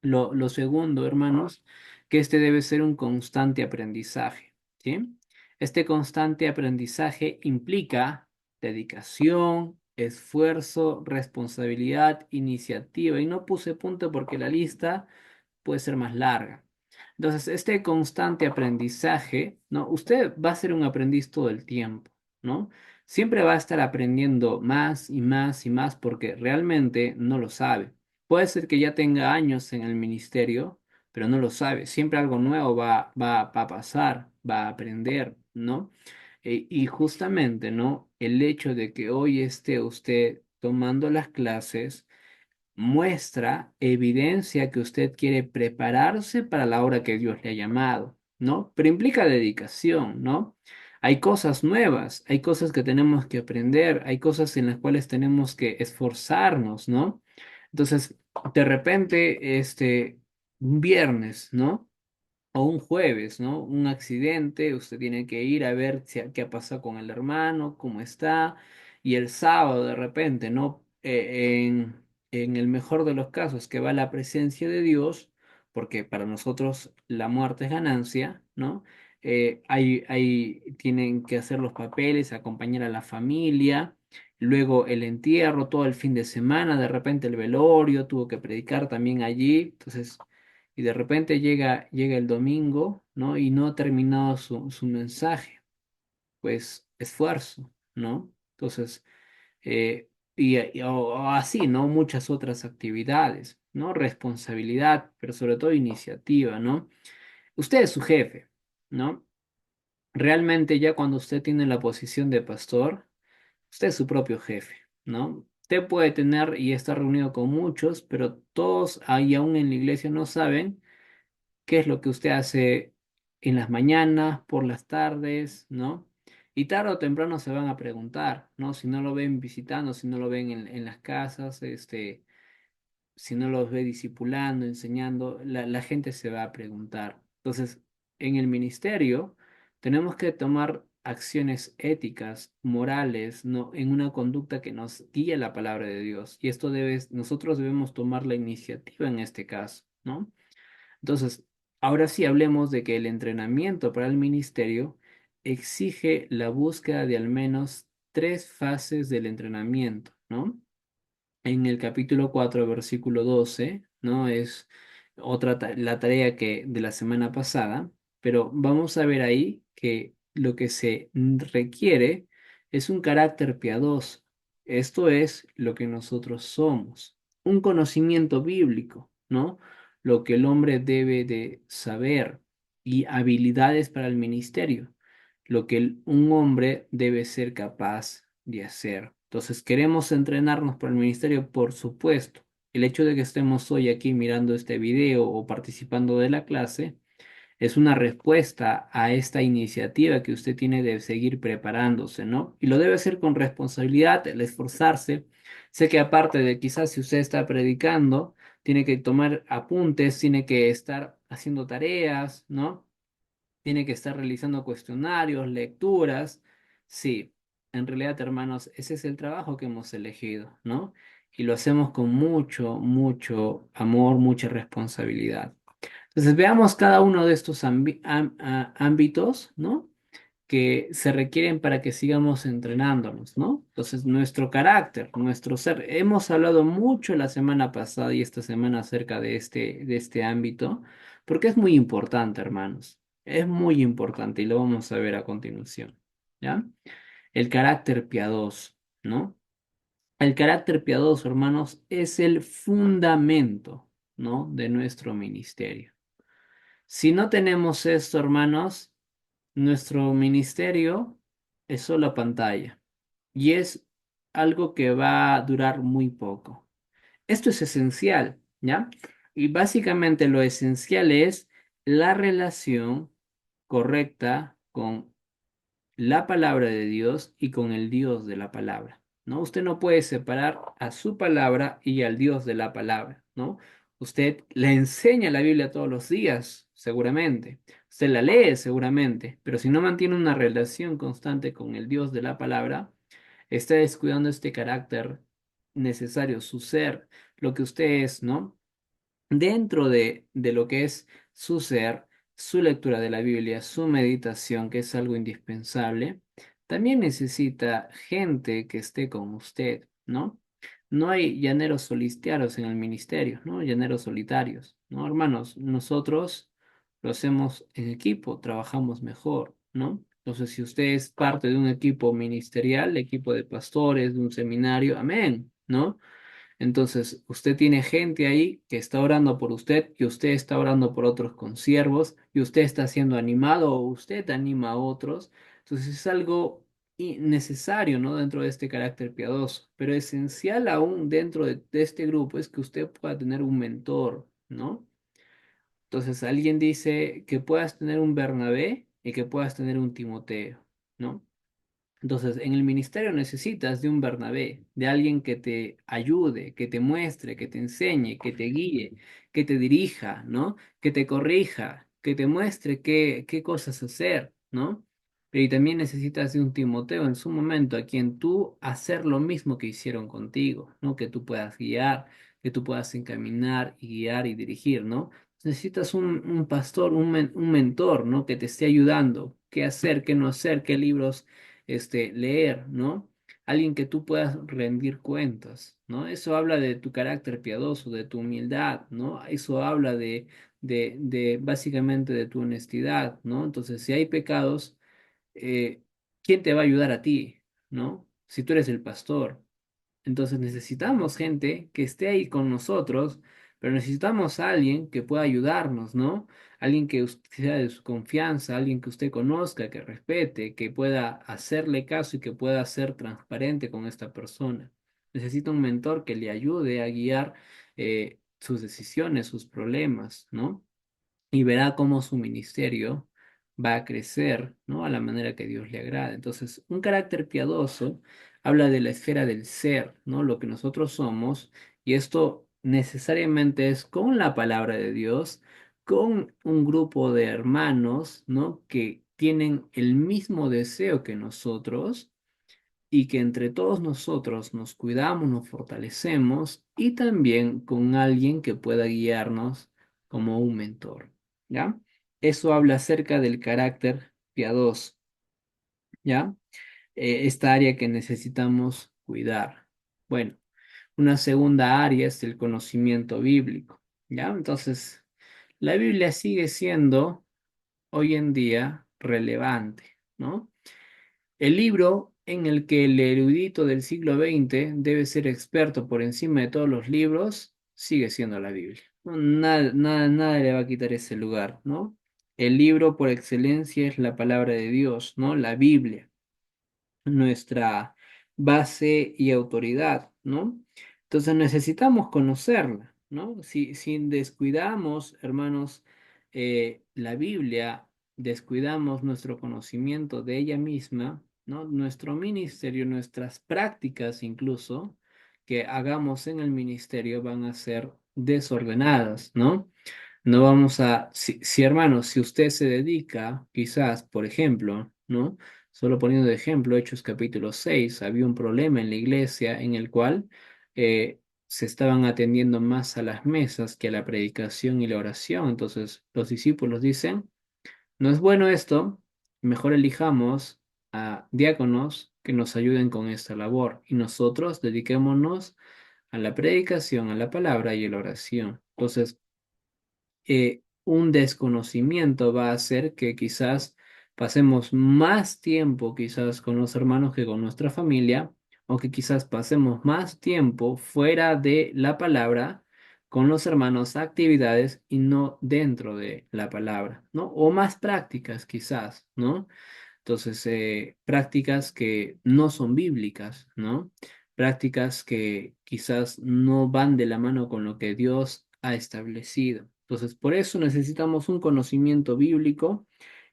Lo segundo, hermanos, que este debe ser un constante aprendizaje, ¿sí? Este constante aprendizaje implica dedicación, esfuerzo, responsabilidad, iniciativa. Y no puse punto porque la lista puede ser más larga. Entonces, este constante aprendizaje, ¿no? Usted va a ser un aprendiz todo el tiempo, ¿no? Siempre va a estar aprendiendo más y más y más porque realmente no lo sabe. Puede ser que ya tenga años en el ministerio, pero no lo sabe. Siempre algo nuevo va a pasar, va a aprender, ¿no? Y justamente, ¿no? El hecho de que hoy esté usted tomando las clases muestra, evidencia que usted quiere prepararse para la hora que Dios le ha llamado, ¿no? Pero implica dedicación, ¿no? Hay cosas nuevas, hay cosas que tenemos que aprender, hay cosas en las cuales tenemos que esforzarnos, ¿no? Entonces, de repente, un viernes, ¿no? O un jueves, ¿no? Un accidente, usted tiene que ir a ver qué ha pasado con el hermano, cómo está, y el sábado de repente, ¿no? En el mejor de los casos, que va la presencia de Dios, porque para nosotros la muerte es ganancia, ¿no? Tienen que hacer los papeles, acompañar a la familia, luego el entierro, todo el fin de semana, de repente el velorio, tuvo que predicar también allí, entonces y de repente llega el domingo, ¿no? Y no ha terminado su mensaje, pues esfuerzo, ¿no? Entonces, o así, ¿no? Muchas otras actividades, ¿no? Responsabilidad, pero sobre todo iniciativa, ¿no? Usted es su jefe, ¿no? Realmente ya cuando usted tiene la posición de pastor, usted es su propio jefe, ¿no? Usted puede tener y estar reunido con muchos, pero todos ahí aún en la iglesia no saben qué es lo que usted hace en las mañanas, por las tardes, ¿no? Y tarde o temprano se van a preguntar, ¿no? Si no lo ven visitando, si no lo ven en las casas, si no los ve discipulando, enseñando, la gente se va a preguntar. Entonces, en el ministerio tenemos que tomar acciones éticas, morales, ¿no? En una conducta que nos guíe la palabra de Dios. Y nosotros debemos tomar la iniciativa en este caso, ¿no? Entonces, ahora sí hablemos de que el entrenamiento para el ministerio exige la búsqueda de al menos tres fases del entrenamiento, ¿no? En el capítulo 4 versículo 12, ¿no? Es la tarea que de la semana pasada, pero vamos a ver ahí que lo que se requiere es un carácter piadoso. Esto es lo que nosotros somos, un conocimiento bíblico, ¿no? Lo que el hombre debe de saber y habilidades para el ministerio, lo que un hombre debe ser capaz de hacer. Entonces, ¿queremos entrenarnos para el ministerio? Por supuesto. El hecho de que estemos hoy aquí mirando este video o participando de la clase es una respuesta a esta iniciativa que usted tiene de seguir preparándose, ¿no? Y lo debe hacer con responsabilidad, el esforzarse. Sé que aparte de quizás si usted está predicando, tiene que tomar apuntes, tiene que estar haciendo tareas, ¿no? Tiene que estar realizando cuestionarios, lecturas. Sí, en realidad, hermanos, ese es el trabajo que hemos elegido, ¿no? Y lo hacemos con mucho, mucho amor, mucha responsabilidad. Entonces, veamos cada uno de estos ámbitos, ¿no? Que se requieren para que sigamos entrenándonos, ¿no? Entonces, nuestro carácter, nuestro ser. Hemos hablado mucho la semana pasada y esta semana acerca de este ámbito, porque es muy importante, hermanos. Es muy importante y lo vamos a ver a continuación, ¿ya? El carácter piadoso, ¿no? El carácter piadoso, hermanos, es el fundamento, ¿no? De nuestro ministerio. Si no tenemos esto, hermanos, nuestro ministerio es solo pantalla y es algo que va a durar muy poco. Esto es esencial, ¿ya? Y básicamente lo esencial es la relación correcta con la palabra de Dios y con el Dios de la palabra, ¿no? Usted no puede separar a su palabra y al Dios de la palabra, ¿no? Usted le enseña la Biblia todos los días, seguramente. Usted la lee seguramente, pero si no mantiene una relación constante con el Dios de la palabra, está descuidando este carácter necesario, su ser, lo que usted es, ¿no? Dentro de lo que es su ser, su lectura de la Biblia, su meditación, que es algo indispensable, también necesita gente que esté con usted, ¿no? No hay llaneros solitarios en el ministerio, ¿no? Llaneros solitarios, ¿no? Hermanos, nosotros lo hacemos en equipo, trabajamos mejor, ¿no? Entonces, si usted es parte de un equipo ministerial, equipo de pastores, de un seminario, amén, ¿no? Entonces, usted tiene gente ahí que está orando por usted, y usted está orando por otros consiervos, y usted está siendo animado o usted anima a otros. Entonces, es algo necesario, ¿no? Dentro de este carácter piadoso, pero esencial aún dentro de este grupo es que usted pueda tener un mentor, ¿no? Entonces, alguien dice que puedas tener un Bernabé y que puedas tener un Timoteo, ¿no? Entonces, en el ministerio necesitas de un Bernabé, de alguien que te ayude, que te muestre, que te enseñe, que te guíe, que te dirija, ¿no? Que te corrija, que te muestre qué cosas hacer, ¿no? Pero y también necesitas de un Timoteo en su momento a quien tú hacer lo mismo que hicieron contigo, ¿no? Que tú puedas guiar, que tú puedas encaminar y guiar y dirigir, ¿no? Necesitas un pastor, un mentor, ¿no? Que te esté ayudando, qué hacer, qué no hacer, qué libros leer, ¿no? Alguien que tú puedas rendir cuentas, ¿no? Eso habla de tu carácter piadoso, de tu humildad, ¿no? Eso habla de básicamente de tu honestidad, ¿no? Entonces, si hay pecados, eh, ¿quién te va a ayudar a ti, ¿no? Si tú eres el pastor. Entonces necesitamos gente que esté ahí con nosotros, pero necesitamos a alguien que pueda ayudarnos, ¿no? Alguien que sea de su confianza, alguien que usted conozca, que respete, que pueda hacerle caso y que pueda ser transparente con esta persona. Necesita un mentor que le ayude a guiar sus decisiones, sus problemas, ¿no? Y verá cómo su ministerio va a crecer, ¿no? A la manera que Dios le agrada. Entonces, un carácter piadoso habla de la esfera del ser, ¿no? Lo que nosotros somos, y esto necesariamente es con la palabra de Dios, con un grupo de hermanos, ¿no? Que tienen el mismo deseo que nosotros y que entre todos nosotros nos cuidamos, nos fortalecemos y también con alguien que pueda guiarnos como un mentor, ¿ya? Eso habla acerca del carácter piadoso, ¿ya? Esta área que necesitamos cuidar. Bueno, una segunda área es el conocimiento bíblico, ¿ya? Entonces, la Biblia sigue siendo hoy en día relevante, ¿no? El libro en el que el erudito del siglo XX debe ser experto por encima de todos los libros sigue siendo la Biblia. No, nada, nada, nada le va a quitar ese lugar, ¿no? El libro por excelencia es la palabra de Dios, ¿no? La Biblia, nuestra base y autoridad, ¿no? Entonces necesitamos conocerla, ¿no? Si descuidamos, hermanos, la Biblia, descuidamos nuestro conocimiento de ella misma, ¿no? Nuestro ministerio, nuestras prácticas incluso que hagamos en el ministerio van a ser desordenadas, ¿no? No vamos a, si hermanos, si usted se dedica, quizás, por ejemplo, ¿no? Solo poniendo de ejemplo, Hechos capítulo 6 había un problema en la iglesia en el cual se estaban atendiendo más a las mesas que a la predicación y la oración. Entonces, los discípulos dicen, no es bueno esto, mejor elijamos a diáconos que nos ayuden con esta labor y nosotros dediquémonos a la predicación, a la palabra y a la oración. Entonces, un desconocimiento va a hacer que quizás pasemos más tiempo quizás con los hermanos que con nuestra familia, o que quizás pasemos más tiempo fuera de la palabra con los hermanos, actividades y no dentro de la palabra, ¿no? O más prácticas quizás, ¿no? Entonces, prácticas que no son bíblicas, ¿no? Prácticas que quizás no van de la mano con lo que Dios ha establecido. Entonces, por eso necesitamos un conocimiento bíblico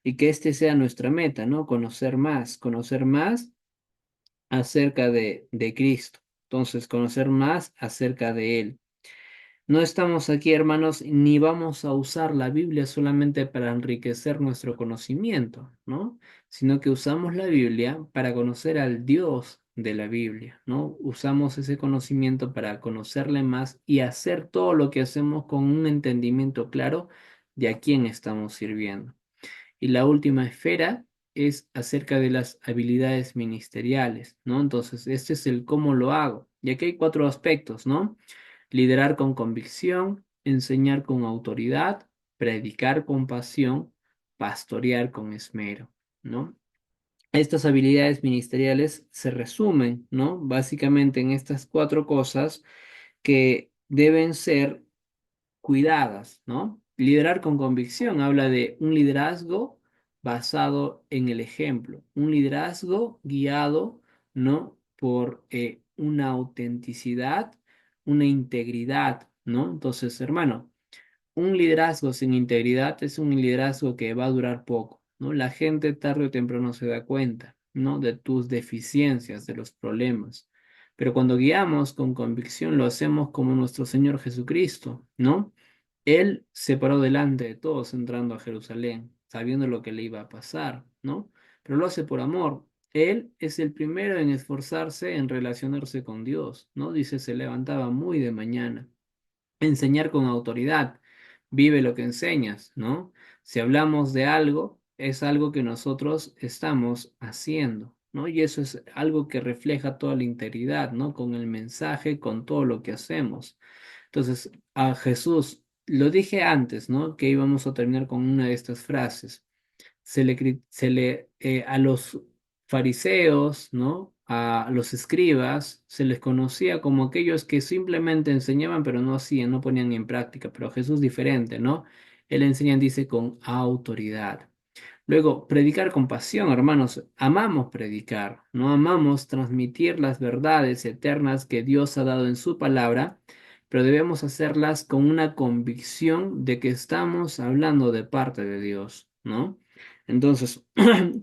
y que este sea nuestra meta, ¿no? Conocer más acerca de Cristo. Entonces, conocer más acerca de Él. No estamos aquí, hermanos, ni vamos a usar la Biblia solamente para enriquecer nuestro conocimiento, ¿no? Sino que usamos la Biblia para conocer al Dios de la Biblia, ¿no? Usamos ese conocimiento para conocerle más y hacer todo lo que hacemos con un entendimiento claro de a quién estamos sirviendo. Y la última esfera es acerca de las habilidades ministeriales, ¿no? Entonces, este es el cómo lo hago. Y aquí hay cuatro aspectos, ¿no? Liderar con convicción, enseñar con autoridad, predicar con pasión, pastorear con esmero, ¿no? Estas habilidades ministeriales se resumen, ¿no? Básicamente en estas cuatro cosas que deben ser cuidadas, ¿no? Liderar con convicción habla de un liderazgo basado en el ejemplo, un liderazgo guiado, ¿no? Por una autenticidad, una integridad, ¿no? Entonces, hermano, un liderazgo sin integridad es un liderazgo que va a durar poco, ¿no? La gente tarde o temprano se da cuenta, ¿no? De tus deficiencias, de los problemas. Pero cuando guiamos con convicción, lo hacemos como nuestro Señor Jesucristo, ¿no? Él se paró delante de todos entrando a Jerusalén, sabiendo lo que le iba a pasar, ¿no? Pero lo hace por amor. Él es el primero en esforzarse en relacionarse con Dios, ¿no? Dice, se levantaba muy de mañana. Enseñar con autoridad. Vive lo que enseñas, ¿no? Si hablamos de algo, es algo que nosotros estamos haciendo, ¿no? Y eso es algo que refleja toda la integridad, ¿no? Con el mensaje, con todo lo que hacemos. Entonces, a Jesús, lo dije antes, ¿no? Que íbamos a terminar con una de estas frases. A los fariseos, ¿no? A los escribas, se les conocía como aquellos que simplemente enseñaban, pero no hacían, no ponían en práctica. Pero Jesús diferente, ¿no? Él enseña, dice, con autoridad. Luego, predicar con pasión, hermanos. Amamos predicar, ¿no? Amamos transmitir las verdades eternas que Dios ha dado en su palabra, pero debemos hacerlas con una convicción de que estamos hablando de parte de Dios, ¿no? Entonces,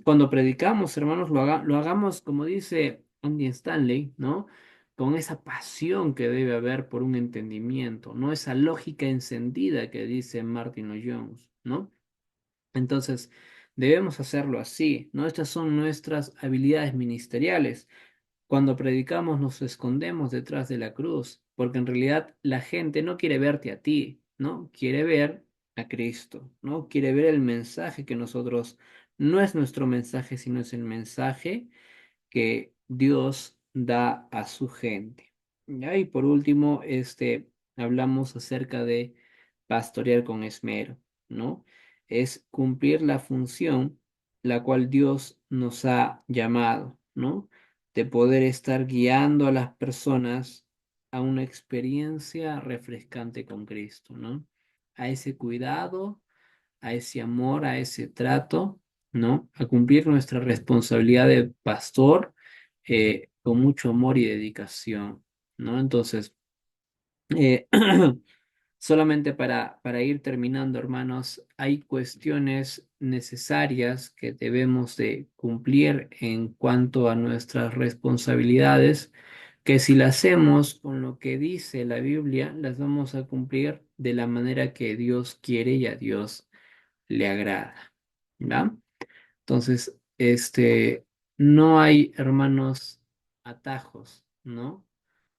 cuando predicamos, hermanos, lo hagamos como dice Andy Stanley, ¿no? Con esa pasión que debe haber por un entendimiento, ¿no? Esa lógica encendida que dice Martin Lloyd-Jones, ¿no? Entonces, debemos hacerlo así, ¿no? Estas son nuestras habilidades ministeriales. Cuando predicamos nos escondemos detrás de la cruz, porque en realidad la gente no quiere verte a ti, ¿no? Quiere ver a Cristo, ¿no? Quiere ver el mensaje que nosotros, no es nuestro mensaje, sino es el mensaje que Dios da a su gente. ¿Ya? Y por último, hablamos acerca de pastorear con esmero, ¿no? Es cumplir la función la cual Dios nos ha llamado, ¿no? De poder estar guiando a las personas a una experiencia refrescante con Cristo, ¿no? A ese cuidado, a ese amor, a ese trato, ¿no? A cumplir nuestra responsabilidad de pastor con mucho amor y dedicación, ¿no? Entonces, eh, solamente para ir terminando, hermanos, hay cuestiones necesarias que debemos de cumplir en cuanto a nuestras responsabilidades, que si las hacemos con lo que dice la Biblia, las vamos a cumplir de la manera que Dios quiere y a Dios le agrada, ¿va? Entonces, no hay, hermanos, atajos, ¿no?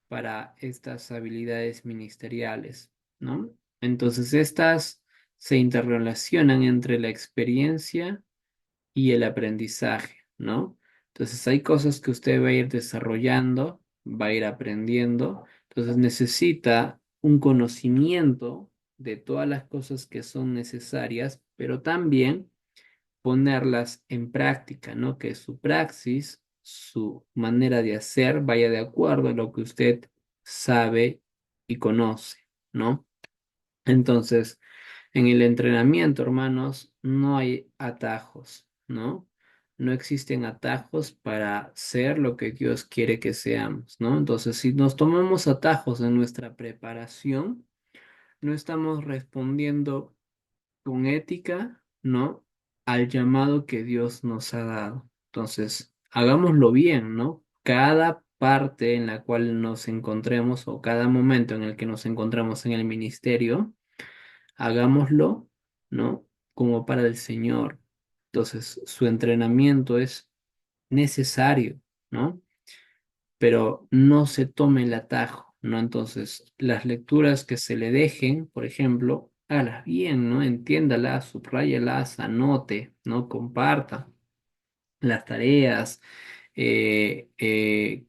Para estas habilidades ministeriales, ¿no? Entonces, estas se interrelacionan entre la experiencia y el aprendizaje, ¿no? Entonces, hay cosas que usted va a ir desarrollando, va a ir aprendiendo, entonces necesita un conocimiento de todas las cosas que son necesarias, pero también ponerlas en práctica, ¿no? Que su praxis, su manera de hacer vaya de acuerdo a lo que usted sabe y conoce, ¿no? Entonces, en el entrenamiento, hermanos, no hay atajos, ¿no? No existen atajos para ser lo que Dios quiere que seamos, ¿no? Entonces, si nos tomamos atajos en nuestra preparación, no estamos respondiendo con ética, ¿no? Al llamado que Dios nos ha dado. Entonces, hagámoslo bien, ¿no? Cada parte en la cual nos encontremos o cada momento en el que nos encontramos en el ministerio, hagámoslo, ¿no? Como para el Señor. Entonces, su entrenamiento es necesario, ¿no? Pero no se tome el atajo, ¿no? Entonces, las lecturas que se le dejen, por ejemplo, hágalas bien, ¿no? Entiéndalas, subráyalas, anote, ¿no? Comparta las tareas, eh, eh,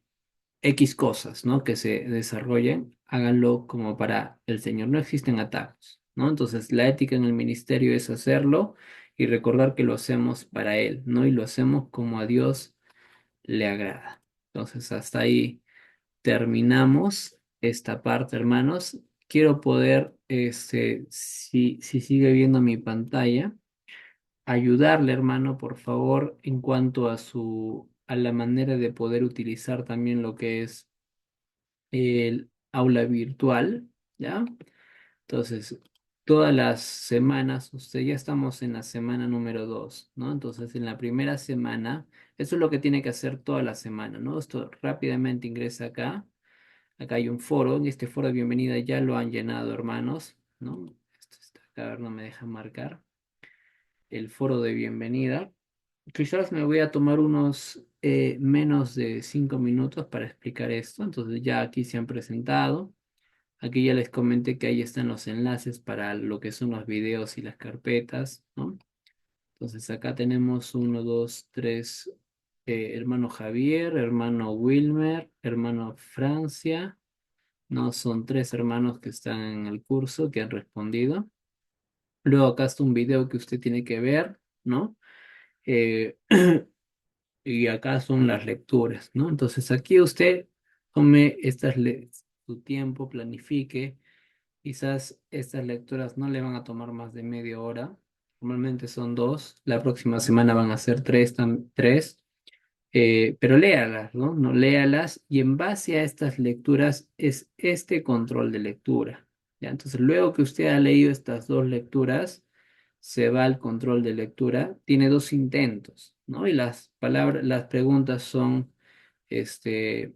X cosas, ¿no? Que se desarrollen, háganlo como para el Señor. No existen atajos, ¿no? Entonces, la ética en el ministerio es hacerlo y recordar que lo hacemos para Él, ¿no? Y lo hacemos como a Dios le agrada. Entonces, hasta ahí terminamos esta parte, hermanos. Quiero poder, si sigue viendo mi pantalla, ayudarle, hermano, por favor, en cuanto a a la manera de poder utilizar también lo que es el aula virtual, ¿ya? Entonces, todas las semanas, ya estamos en la semana número 2, ¿no? Entonces, en la primera semana, eso es lo que tiene que hacer toda la semana, ¿no? Esto rápidamente ingresa acá. Acá hay un foro, en este foro de bienvenida ya lo han llenado, hermanos, ¿no? Esto está acá, a ver, no me deja marcar. El foro de bienvenida. Quizás me voy a tomar unos menos de 5 minutos para explicar esto. Entonces ya aquí se han presentado. Aquí ya les comenté que ahí están los enlaces para lo que son los videos y las carpetas, ¿no? Entonces acá tenemos uno, dos, tres, hermano Javier, hermano Wilmer, hermano Francia. No, son tres hermanos que están en el curso que han respondido. Luego acá está un video que usted tiene que ver, ¿no? Eh, y acá son las lecturas, ¿no? Entonces aquí usted tome su tiempo, planifique. Quizás estas lecturas no le van a tomar más de media hora. Normalmente son dos. La próxima semana van a ser tres, tres. Pero léalas, ¿no? No léalas y en base a estas lecturas es este control de lectura. ¿Ya? Entonces, luego que usted ha leído estas dos lecturas, se va al control de lectura. Tiene dos intentos, ¿no? Y las palabras, las preguntas son, este,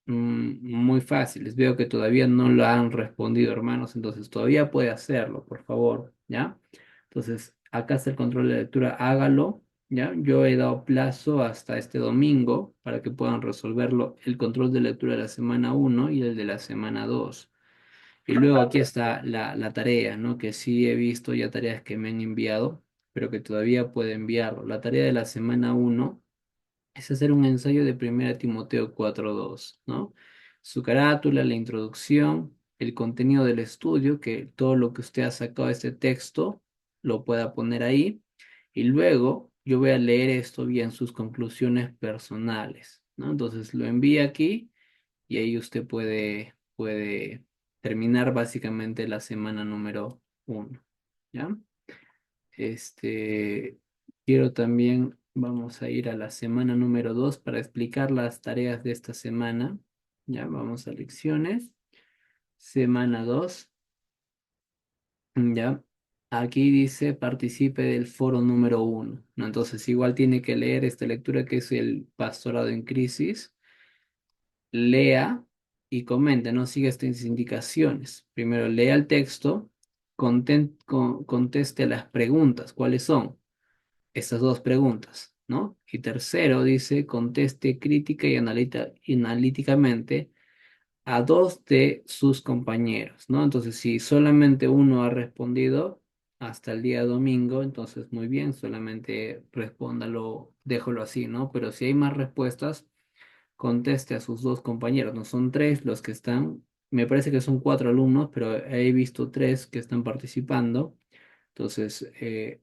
muy fáciles. Veo que todavía no lo han respondido, hermanos, entonces todavía puede hacerlo, por favor, ¿ya? Entonces, acá está el control de lectura, hágalo, ¿ya? Yo he dado plazo hasta este domingo para que puedan resolverlo, el control de lectura de la semana 1 y el de la semana 2. Y luego aquí está la tarea, ¿no? Que sí he visto ya tareas que me han enviado, pero que todavía puede enviarlo. La tarea de la semana 1 es hacer un ensayo de 1 Timoteo 4:2, ¿no? Su carátula, la introducción, el contenido del estudio, que todo lo que usted ha sacado de este texto lo pueda poner ahí, y luego yo voy a leer esto bien, sus conclusiones personales, ¿no? Entonces lo envía aquí y ahí usted puede terminar básicamente la semana número 1, ¿ya? Este, quiero también, vamos a ir a la semana número 2 para explicar las tareas de esta semana. Ya, vamos a lecciones. Semana 2. Ya. Aquí dice participe del foro número 1, ¿no? Entonces igual tiene que leer esta lectura que es el pastorado en crisis. Lea y comente, no siga estas indicaciones. Primero lea el texto, conteste las preguntas. ¿Cuáles son? Estas dos preguntas, ¿no? Y tercero dice, conteste crítica y analíticamente a dos de sus compañeros, ¿no? Entonces, si solamente uno ha respondido hasta el día domingo, entonces muy bien, solamente respóndalo, déjalo así, ¿no? Pero si hay más respuestas, conteste a sus dos compañeros, no son tres los que están, me parece que son cuatro alumnos, pero he visto tres que están participando. Entonces,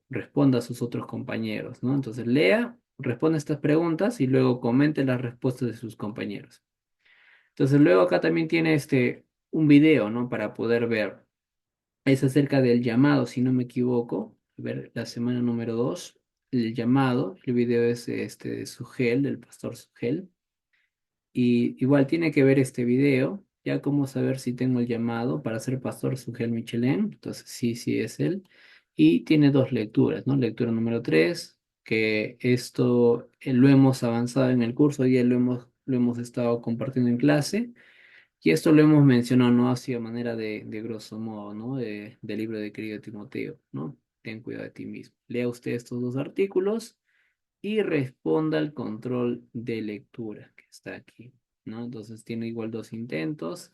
responda a sus otros compañeros, ¿no? Entonces, lea, responde estas preguntas y luego comente las respuestas de sus compañeros. Entonces, luego acá también tiene un video, ¿no? Para poder ver. Es acerca del llamado, si no me equivoco. A ver, la semana número 2, el llamado. El video es de Sugel, del pastor Sugel. Y igual tiene que ver este video, ya cómo saber si tengo el llamado para ser pastor Sugel Michelén. Entonces, sí, sí es él. Y tiene dos lecturas, ¿no? Lectura número 3, que esto lo hemos avanzado en el curso, ya lo hemos estado compartiendo en clase. Y esto lo hemos mencionado, ¿no? Así a manera de grosso modo, ¿no? Del libro de querido Timoteo, ¿no? Ten cuidado de ti mismo. Lea usted estos dos artículos y responda al control de lectura que está aquí, ¿no? Entonces tiene igual dos intentos,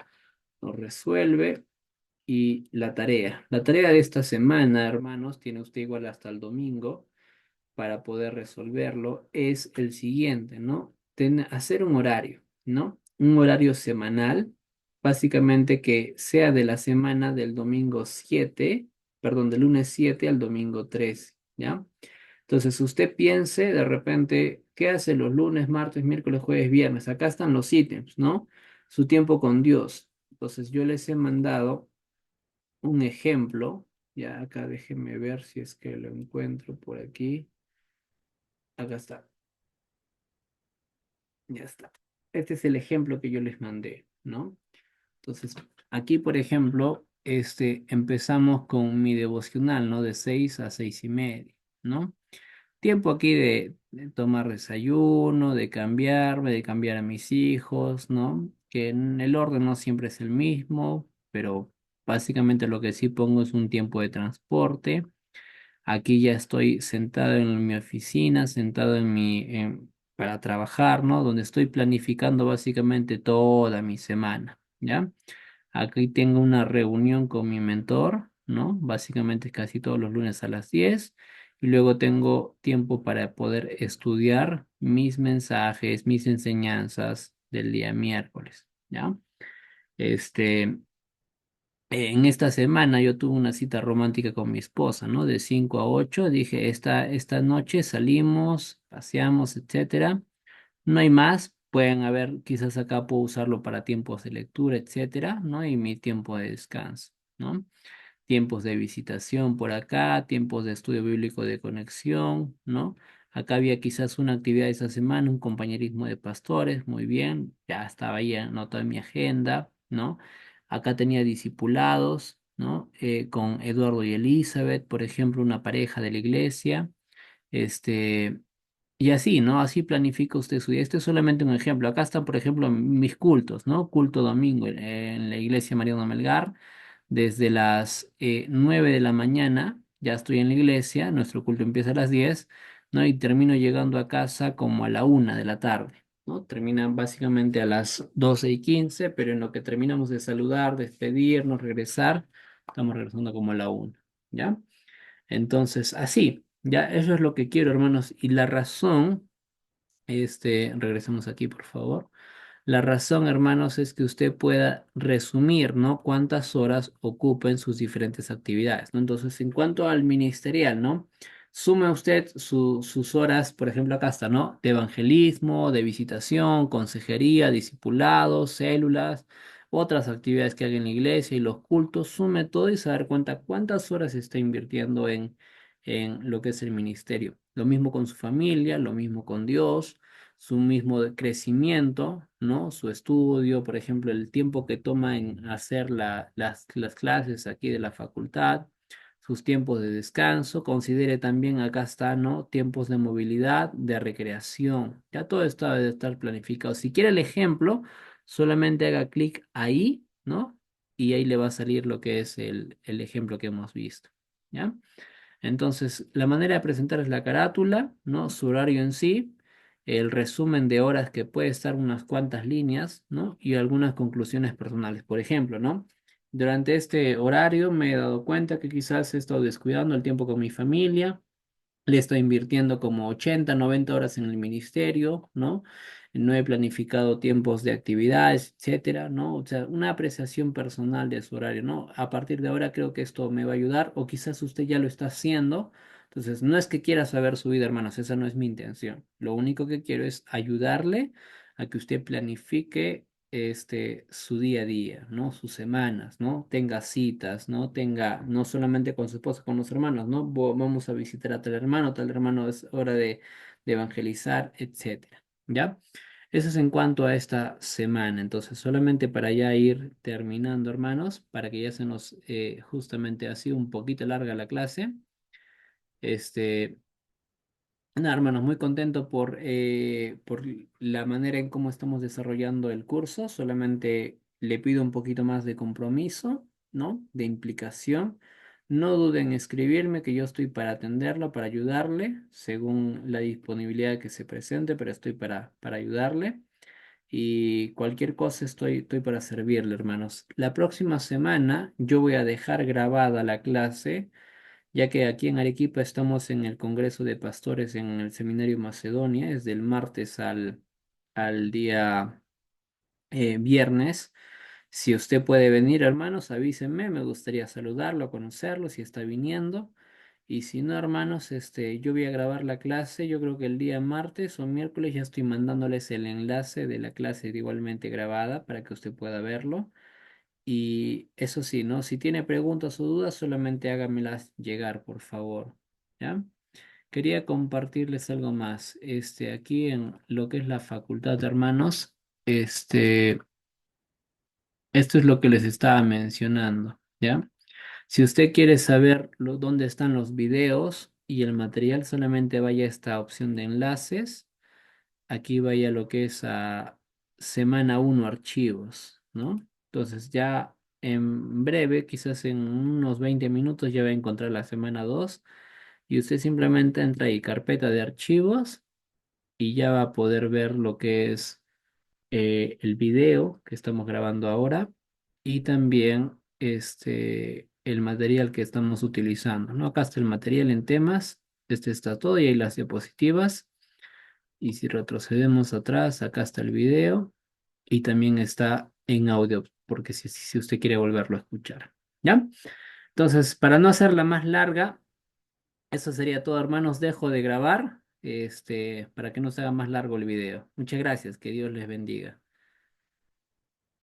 lo resuelve y la tarea. La tarea de esta semana, hermanos, tiene usted igual hasta el domingo para poder resolverlo, es el siguiente, ¿no? Hacer un horario, ¿no? Un horario semanal, básicamente que sea de la semana del domingo 7, perdón, del lunes 7 al domingo 13, ¿ya? Entonces, usted piense de repente, ¿qué hace los lunes, martes, miércoles, jueves, viernes? Acá están los ítems, ¿no? Su tiempo con Dios. Entonces, yo les he mandado un ejemplo. Ya acá déjenme ver si es que lo encuentro por aquí. Acá está. Ya está. Este es el ejemplo que yo les mandé, ¿no? Entonces, aquí, por ejemplo, empezamos con mi devocional, ¿no? De 6 a 6:30, ¿no? Tiempo aquí de tomar desayuno, de cambiarme, de cambiar a mis hijos, ¿no? Que en el orden no siempre es el mismo, pero básicamente lo que sí pongo es un tiempo de transporte. Aquí ya estoy sentado en mi oficina, sentado para trabajar, ¿no? Donde estoy planificando básicamente toda mi semana, ¿ya? Aquí tengo una reunión con mi mentor, ¿no? Básicamente casi todos los lunes a las 10. Y luego tengo tiempo para poder estudiar mis mensajes, mis enseñanzas del día miércoles, ¿ya? Este, en esta semana yo tuve una cita romántica con mi esposa, ¿no? De 5 a 8. Dije, esta noche salimos, paseamos, etcétera. No hay más. Pueden haber, quizás acá puedo usarlo para tiempos de lectura, etcétera, ¿no? Y mi tiempo de descanso, ¿no? Tiempos de visitación por acá, tiempos de estudio bíblico de conexión, ¿no? Acá había quizás una actividad esa semana, un compañerismo de pastores, muy bien, ya estaba ahí anotado en mi agenda, ¿no? Acá tenía discipulados, ¿no? Con Eduardo y Elizabeth, por ejemplo, una pareja de la iglesia, este, y así, ¿no? Así planifica usted su día. Este es solamente un ejemplo. Acá están, por ejemplo, mis cultos, ¿no? Culto domingo en la iglesia Mariano Melgar. Desde las 9 de la mañana ya estoy en la iglesia, nuestro culto empieza a las 10, ¿no? Y termino llegando a casa como a la 1 de la tarde, ¿no? Terminan básicamente a las 12:15, pero en lo que terminamos de saludar, despedirnos, regresar, estamos regresando como a la 1, ¿ya? Entonces, así, ya, eso es lo que quiero, hermanos. Y la razón, regresemos aquí, por favor. La razón, hermanos, es que usted pueda resumir, ¿no? Cuántas horas ocupa en sus diferentes actividades, ¿no? Entonces, en cuanto al ministerial, ¿no? Sume usted sus horas, por ejemplo, acá está, ¿no? De evangelismo, de visitación, consejería, discipulado, células, otras actividades que haga en la iglesia y los cultos. Sume todo y se da cuenta cuántas horas está invirtiendo en lo que es el ministerio. Lo mismo con su familia, lo mismo con Dios, su mismo crecimiento, ¿no? Su estudio, por ejemplo, el tiempo que toma en hacer las clases aquí de la facultad, sus tiempos de descanso, considere también, acá está, ¿no? Tiempos de movilidad, de recreación, ya todo esto debe estar planificado. Si quiere el ejemplo, solamente haga clic ahí, ¿no? Y ahí le va a salir lo que es el ejemplo que hemos visto, ¿ya? Entonces, la manera de presentar es la carátula, ¿no? Su horario en sí, el resumen de horas que puede estar unas cuantas líneas, ¿no? Y algunas conclusiones personales. Por ejemplo, ¿no? Durante este horario me he dado cuenta que quizás he estado descuidando el tiempo con mi familia, le estoy invirtiendo como 80, 90 horas en el ministerio, ¿no? No he planificado tiempos de actividades, etcétera, ¿no? O sea, una apreciación personal de su horario, ¿no? A partir de ahora creo que esto me va a ayudar, o quizás usted ya lo está haciendo. Entonces, no es que quiera saber su vida, hermanos, esa no es mi intención. Lo único que quiero es ayudarle a que usted planifique su día a día, ¿no? Sus semanas, ¿no? Tenga citas, ¿no? Tenga, no solamente con su esposa, con los hermanos, ¿no? Vamos a visitar a tal hermano es hora de evangelizar, etcétera, ¿ya? Eso es en cuanto a esta semana. Entonces, solamente para ya ir terminando, hermanos, para que ya se nos justamente ha sido un poquito larga la clase. Este, Nada, hermanos, muy contento por la manera en cómo estamos desarrollando el curso. Solamente le pido un poquito más de compromiso, ¿no? De implicación. No duden en escribirme, que yo estoy para atenderlo, para ayudarle, según la disponibilidad que se presente, pero estoy para ayudarle. Y cualquier cosa estoy para servirle, hermanos. La próxima semana yo voy a dejar grabada la clase ya que aquí en Arequipa estamos en el Congreso de Pastores en el Seminario Macedonia, es del martes al día viernes. Si usted puede venir, hermanos, avísenme, me gustaría saludarlo, conocerlo, si está viniendo. Y si no, hermanos, yo voy a grabar la clase, yo creo que el día martes o miércoles ya estoy mandándoles el enlace de la clase igualmente grabada para que usted pueda verlo. Y eso sí, ¿no? Si tiene preguntas o dudas, solamente hágamelas llegar, por favor. ¿Ya? Quería compartirles algo más. Aquí en lo que es la facultad, hermanos, este, esto es lo que les estaba mencionando, ¿ya? Si usted quiere saber dónde están los videos y el material, solamente vaya a esta opción de enlaces. Aquí vaya lo que es a semana uno archivos, ¿no? Entonces ya en breve, quizás en unos 20 minutos ya va a encontrar la semana 2 y usted simplemente entra ahí, carpeta de archivos y ya va a poder ver lo que es el video que estamos grabando ahora y también el material que estamos utilizando, ¿no? Acá está el material en temas, este está todo y ahí las diapositivas. Y si retrocedemos atrás, acá está el video y también está en audio, porque si usted quiere volverlo a escuchar. ¿Ya? Entonces, para no hacerla más larga, eso sería todo, hermanos. Dejo de grabar, para que no se haga más largo el video. Muchas gracias. Que Dios les bendiga.